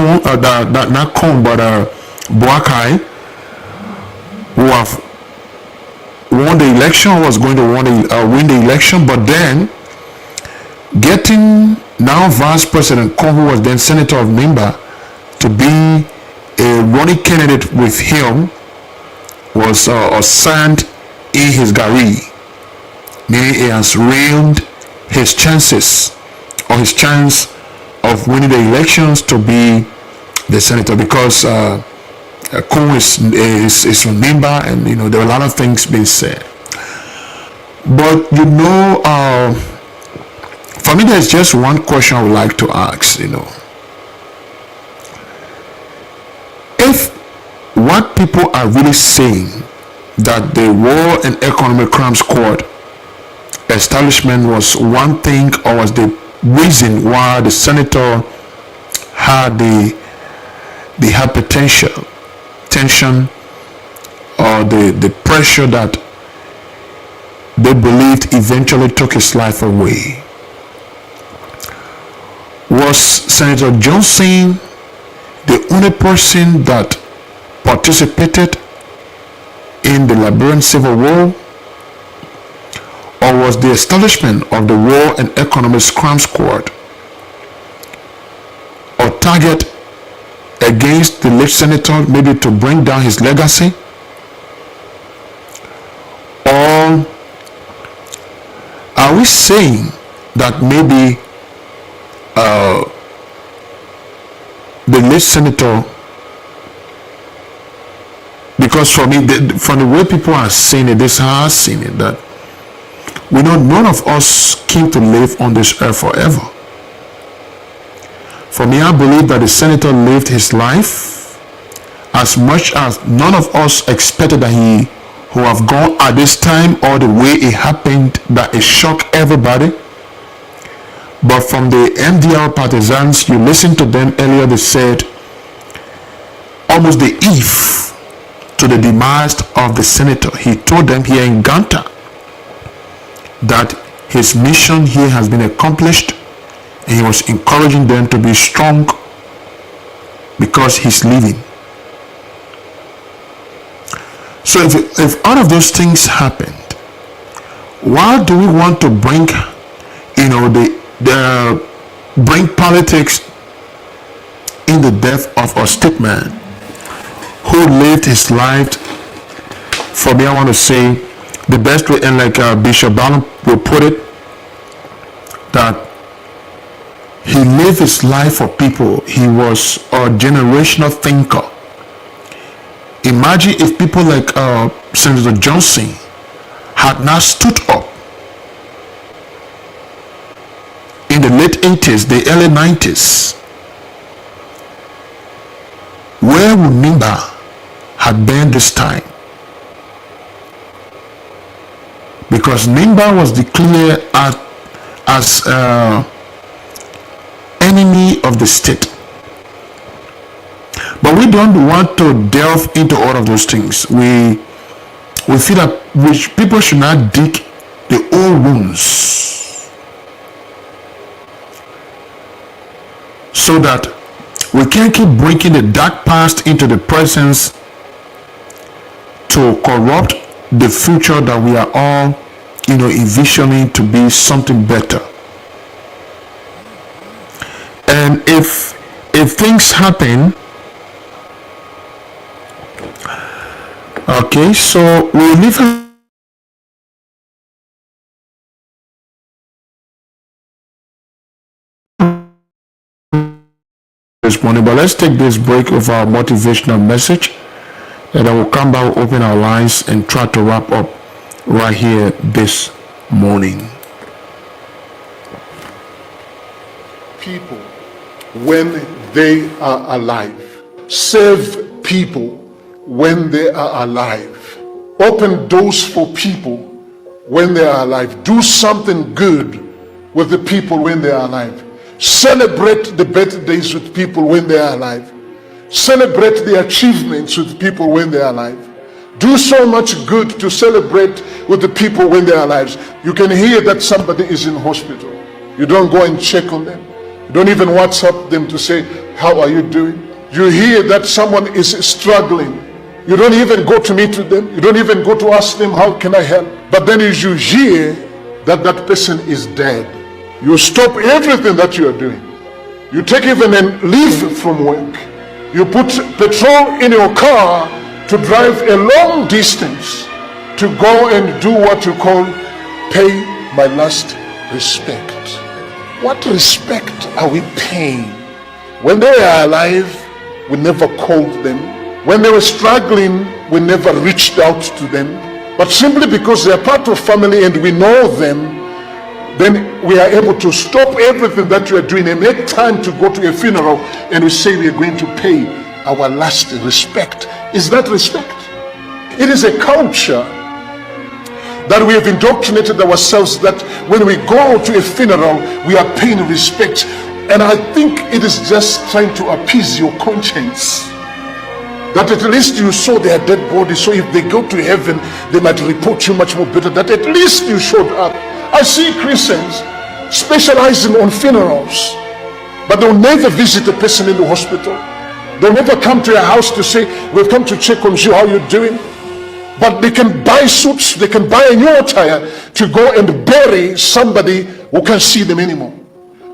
Boakai, who have won the election, was going to win the election, but then getting now Vice President Congo, was then Senator of Nimba, to be a running candidate with him was sand in his gari, meaning he has ruined his chances or his chance of winning the elections to be the senator, because Kung is from Nimba, and there are a lot of things being said. But for me, there's just one question I would like to ask. If what people are really saying, that the War and Economic Crimes Court establishment was one thing, or was the reason why the senator had the hypertension, or the pressure that they believed eventually took his life away. Was Senator Johnson the only person that participated in the Liberian Civil War? Or was the establishment of the War and Economic Crimes Court a target against the late senator, maybe to bring down his legacy? Or are we saying that maybe the late senator Because for me, from the way people are seeing it, this is how I've seen it, that we know none of us came to live on this earth forever. For me, I believe that the senator lived his life as much as none of us expected that he who have gone at this time, or the way it happened, that it shocked everybody. But from the MDR partisans, you listened to them earlier, they said almost the eve to the demise of the senator, he told them here in Ganta that his mission here has been accomplished, and he was encouraging them to be strong because he's leaving. So if all of those things happened, why do we want to bring, bring politics in the death of a statesman who lived his life? For me, I want to say the best way, and like Bishop Ballum will put it, that he lived his life for people. He was a generational thinker. Imagine if people like Senator Johnson had not stood up in the late 80s, the early 90s. Where would Nimba have been this time? Because Nimba was declared as enemy of the state. But we don't want to delve into all of those things. We feel that people should not dig the old wounds, so that we can't keep breaking the dark past into the present to corrupt the future that we are all, envisioning to be something better. And if things happen, okay, so we live this morning, but let's take this break of our motivational message, and then we'll come back, we'll open our lines and try to wrap up right here this morning. People, when they are alive, serve people when they are alive, open doors for people when they are alive, do something good with the people when they are alive, celebrate the birthdays with people when they are alive, celebrate the achievements with people when they are alive, do so much good to celebrate with the people when they are alive. You can hear that somebody is in hospital, you don't go and check on them, you don't even WhatsApp them to say, how are you doing? You hear that someone is struggling, you don't even go to meet with them, you don't even go to ask them, how can I help? But then as you hear that that person is dead, you stop everything that you are doing. You take even and leave from work. You put petrol in your car to drive a long distance to go and do what you call pay my last respect. What respect are we paying? When they are alive, we never called them. When they were struggling, we never reached out to them. But simply because they are part of family and we know them, then we are able to stop everything that we are doing and make time to go to a funeral, and we say we are going to pay our last respect. Is that respect? It is a culture that we have indoctrinated ourselves that when we go to a funeral, we are paying respect. And I think it is just trying to appease your conscience, that at least you saw their dead body, so if they go to heaven, they might report you much more better, that at least you showed up. I see Christians specializing on funerals, but they'll never visit a person in the hospital. They'll never come to your house to say, we've come to check on you, how you're doing. But they can buy suits, they can buy a new attire to go and bury somebody who can't see them anymore.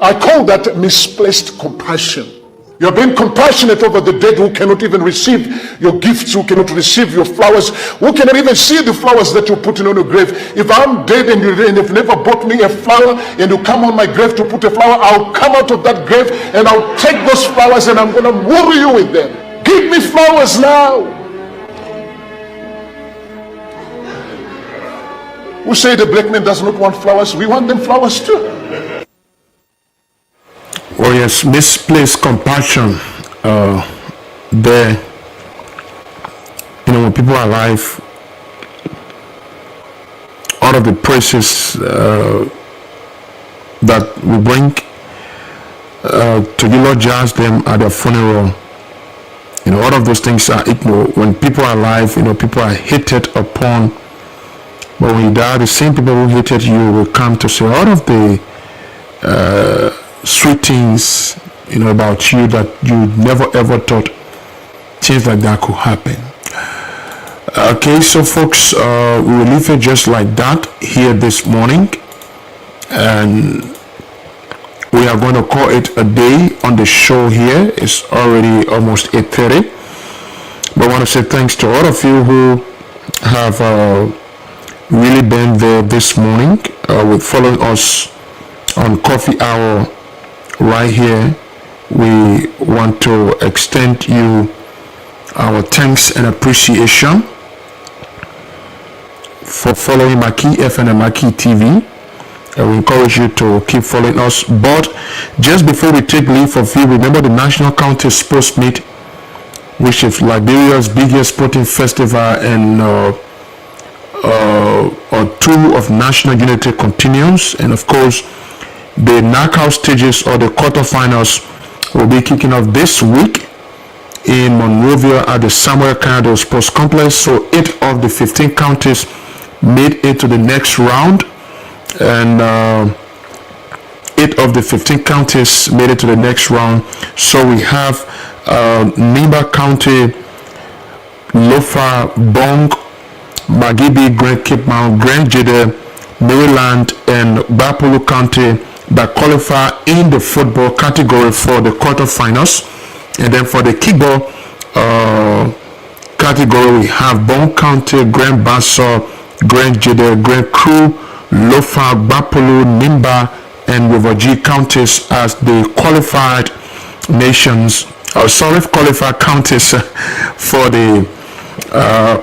I call that misplaced compassion. You're being compassionate over the dead who cannot even receive your gifts, who cannot receive your flowers, who cannot even see the flowers that you're putting on your grave. If I'm dead and you've never bought me a flower and you come on my grave to put a flower, I'll come out of that grave and I'll take those flowers and I'm going to worry you with them. Give me flowers now. who say the black men does not want flowers, we want them flowers too. Oh yes, misplaced compassion. There, when people are alive, all of the praises that we bring to you, Lord, judge them at their funeral. All of those things are equal. When people are alive, people are hated upon. But when you die, the same people who hated you will come to say all of the sweet things, about you that you never ever thought things like that could happen. Okay, so folks, we will leave it just like that here this morning, and we are going to call it a day on the show here. It's already almost 8:30, but I want to say thanks to all of you who have really been there this morning with following us on Coffee Hour right here. We want to extend you our thanks and appreciation for following Maggie FM and Maggie TV. And we encourage you to keep following us. But just before we take leave of you, remember the National County Sports Meet, which is Liberia's biggest sporting festival and tour of national unity continues. And of course, the knockout stages or the quarterfinals will be kicking off this week in Monrovia at the Samuel Canado Sports Complex. So 8 of the 15 counties made it to the next round, and 8 of the 15 counties made it to the next round. So we have Nimba County, Lofa, Bong, Magibi, Grand Cape Mount, Grand Jede, Maryland, and Bapulu County that qualify in the football category for the quarterfinals. And then for the kickball category, we have Bong County, Grand Bassa, Grand Jede, Grand Crew, Lofa, Bapulu, Nimba, and River G counties as the qualified nations, qualified counties for the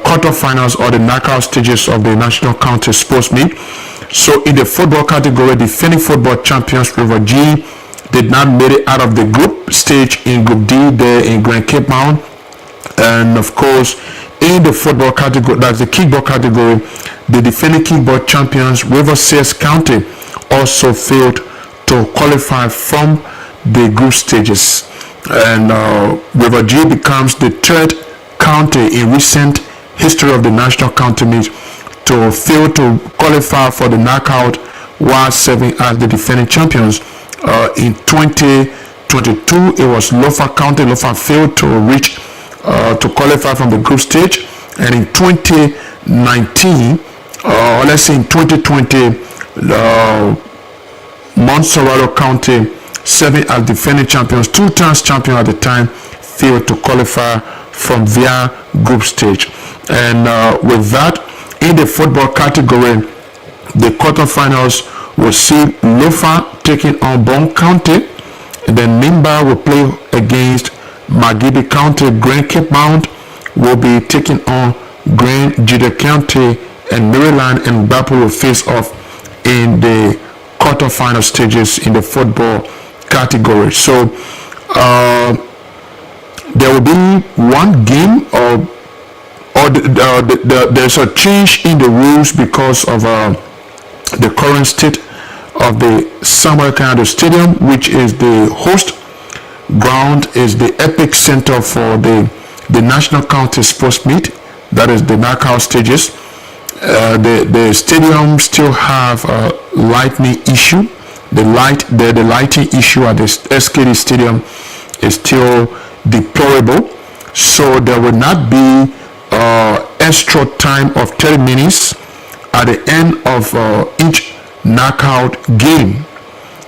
quarterfinals or the knockout stages of the National County Sports Meet. So in the football category, defending football champions River G did not make it out of the group stage in Group D there in Grand Cape Mount. And of course, in the football category, that's the kickball category, the defending kickball champions River Sears County also failed to qualify from the group stages. And River G becomes the third county in recent history of the National County Meet to fail to qualify for the knockout while serving as the defending champions. In 2022, it was Lofa County. Lofa failed to reach to qualify from the group stage, and in 2019, let's say in 2020, Montserrat County, serving as defending champions, 2 times champion at the time, failed to qualify from their group stage. And with that, in the football category, the quarterfinals will see Lofa taking on Bong County, and then Nimba will play against Magibi County. Grand Cape Mount will be taking on Grand Jede County, and Maryland and Bapu will face off in the quarterfinal stages in the football category. So there will be one game there's a change in the rules because of the current state of the Samuel Canado Stadium, which is the host ground, is the epic center for the National County Sports Meet, that is the knockout stages. The stadium still have a lighting issue. The lighting issue at the SKD Stadium is still deplorable. So there will not be extra time of 30 minutes at the end of each knockout game.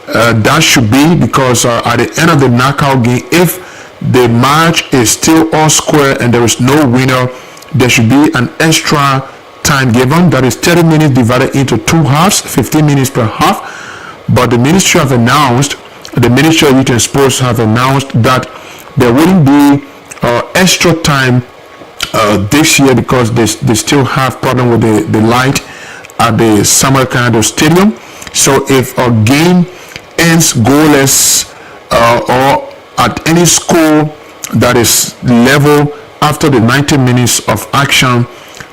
That should be because at the end of the knockout game, if the match is still all square and there is no winner, there should be an extra time given, that is 30 minutes divided into 2 halves, 15 minutes per half. But the Ministry of Youth and Sports have announced that there wouldn't be extra time this year because they still have problem with the light at the Samarkand Stadium. So if a game ends goalless or at any score that is level after the 90 minutes of action,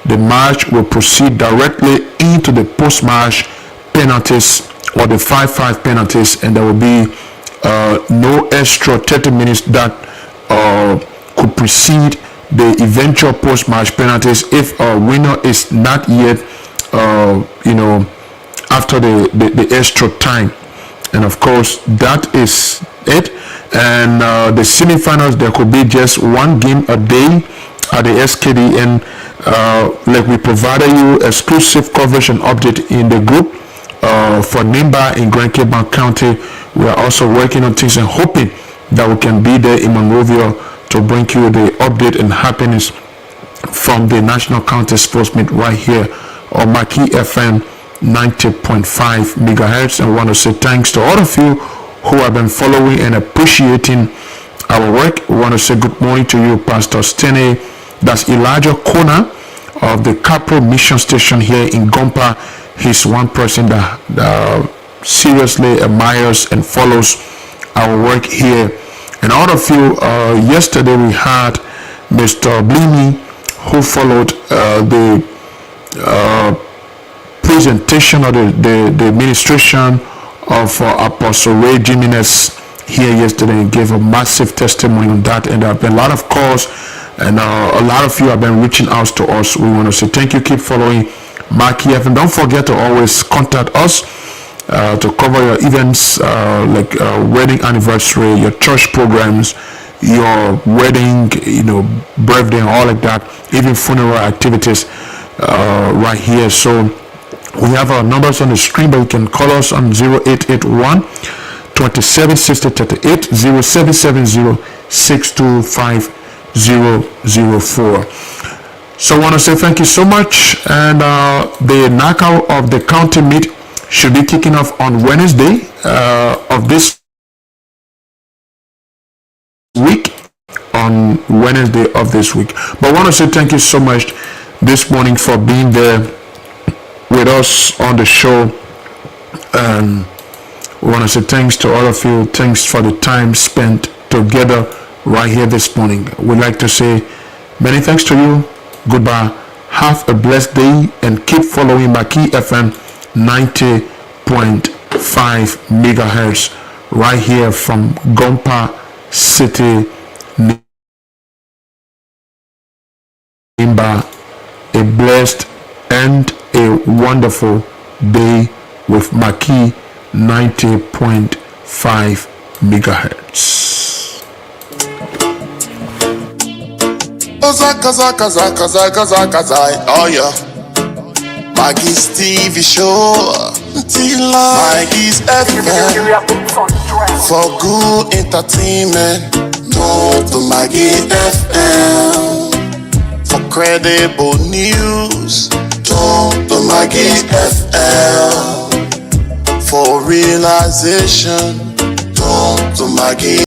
the match will proceed directly into the post-match penalties or the 5-5 penalties, and there will be no extra 30 minutes that could precede the eventual post-match penalties if a winner is not yet after the extra time. And of course that is it. And the semi-finals, there could be just one game a day at the SKD, and like we provided you exclusive coverage and update in the group for Nimba in Grand Cape County. We are also working on things and hoping that we can be there in Monrovia to bring you the update and happiness from the National County Sports Meet right here on Maggie FM 90.5 megahertz. And I want to say thanks to all of you who have been following and appreciating our work. We want to say good morning to you, Pastor Stene. That's Elijah Kona of the Capro Mission Station here in Gompa. He's one person that seriously admires and follows our work here. And all of you, yesterday we had Mr. Blini, who followed the presentation or the administration of Apostle Ray Jimenez here yesterday, and gave a massive testimony on that. And there have been a lot of calls, and a lot of you have been reaching out to us. We want to say thank you. Keep following Maggie FM. Don't forget to always contact us to cover your events like wedding anniversary, your church programs, your wedding, birthday and all like that, even funeral activities right here. So we have our numbers on the screen, but you can call us on 0881 276038, 0770 625 004. So I want to say thank you so much. And the knockout of the county meet should be kicking off on Wednesday of this week. On Wednesday of this week. But I want to say thank you so much this morning for being there with us on the show. And we want to say thanks to all of you. Thanks for the time spent together right here this morning. We'd like to say many thanks to you. Goodbye. Have a blessed day and keep following Maggie FM 90.5 megahertz right here from Gompa City, Nimba. A blessed and a wonderful day with Maggie 90.5 megahertz. Oh yeah. Maggie's TV show. Maggie's FM. For good entertainment. No to Maggie FM. For credible news. Turn to Maggie FM. For realization. Turn to Maggie.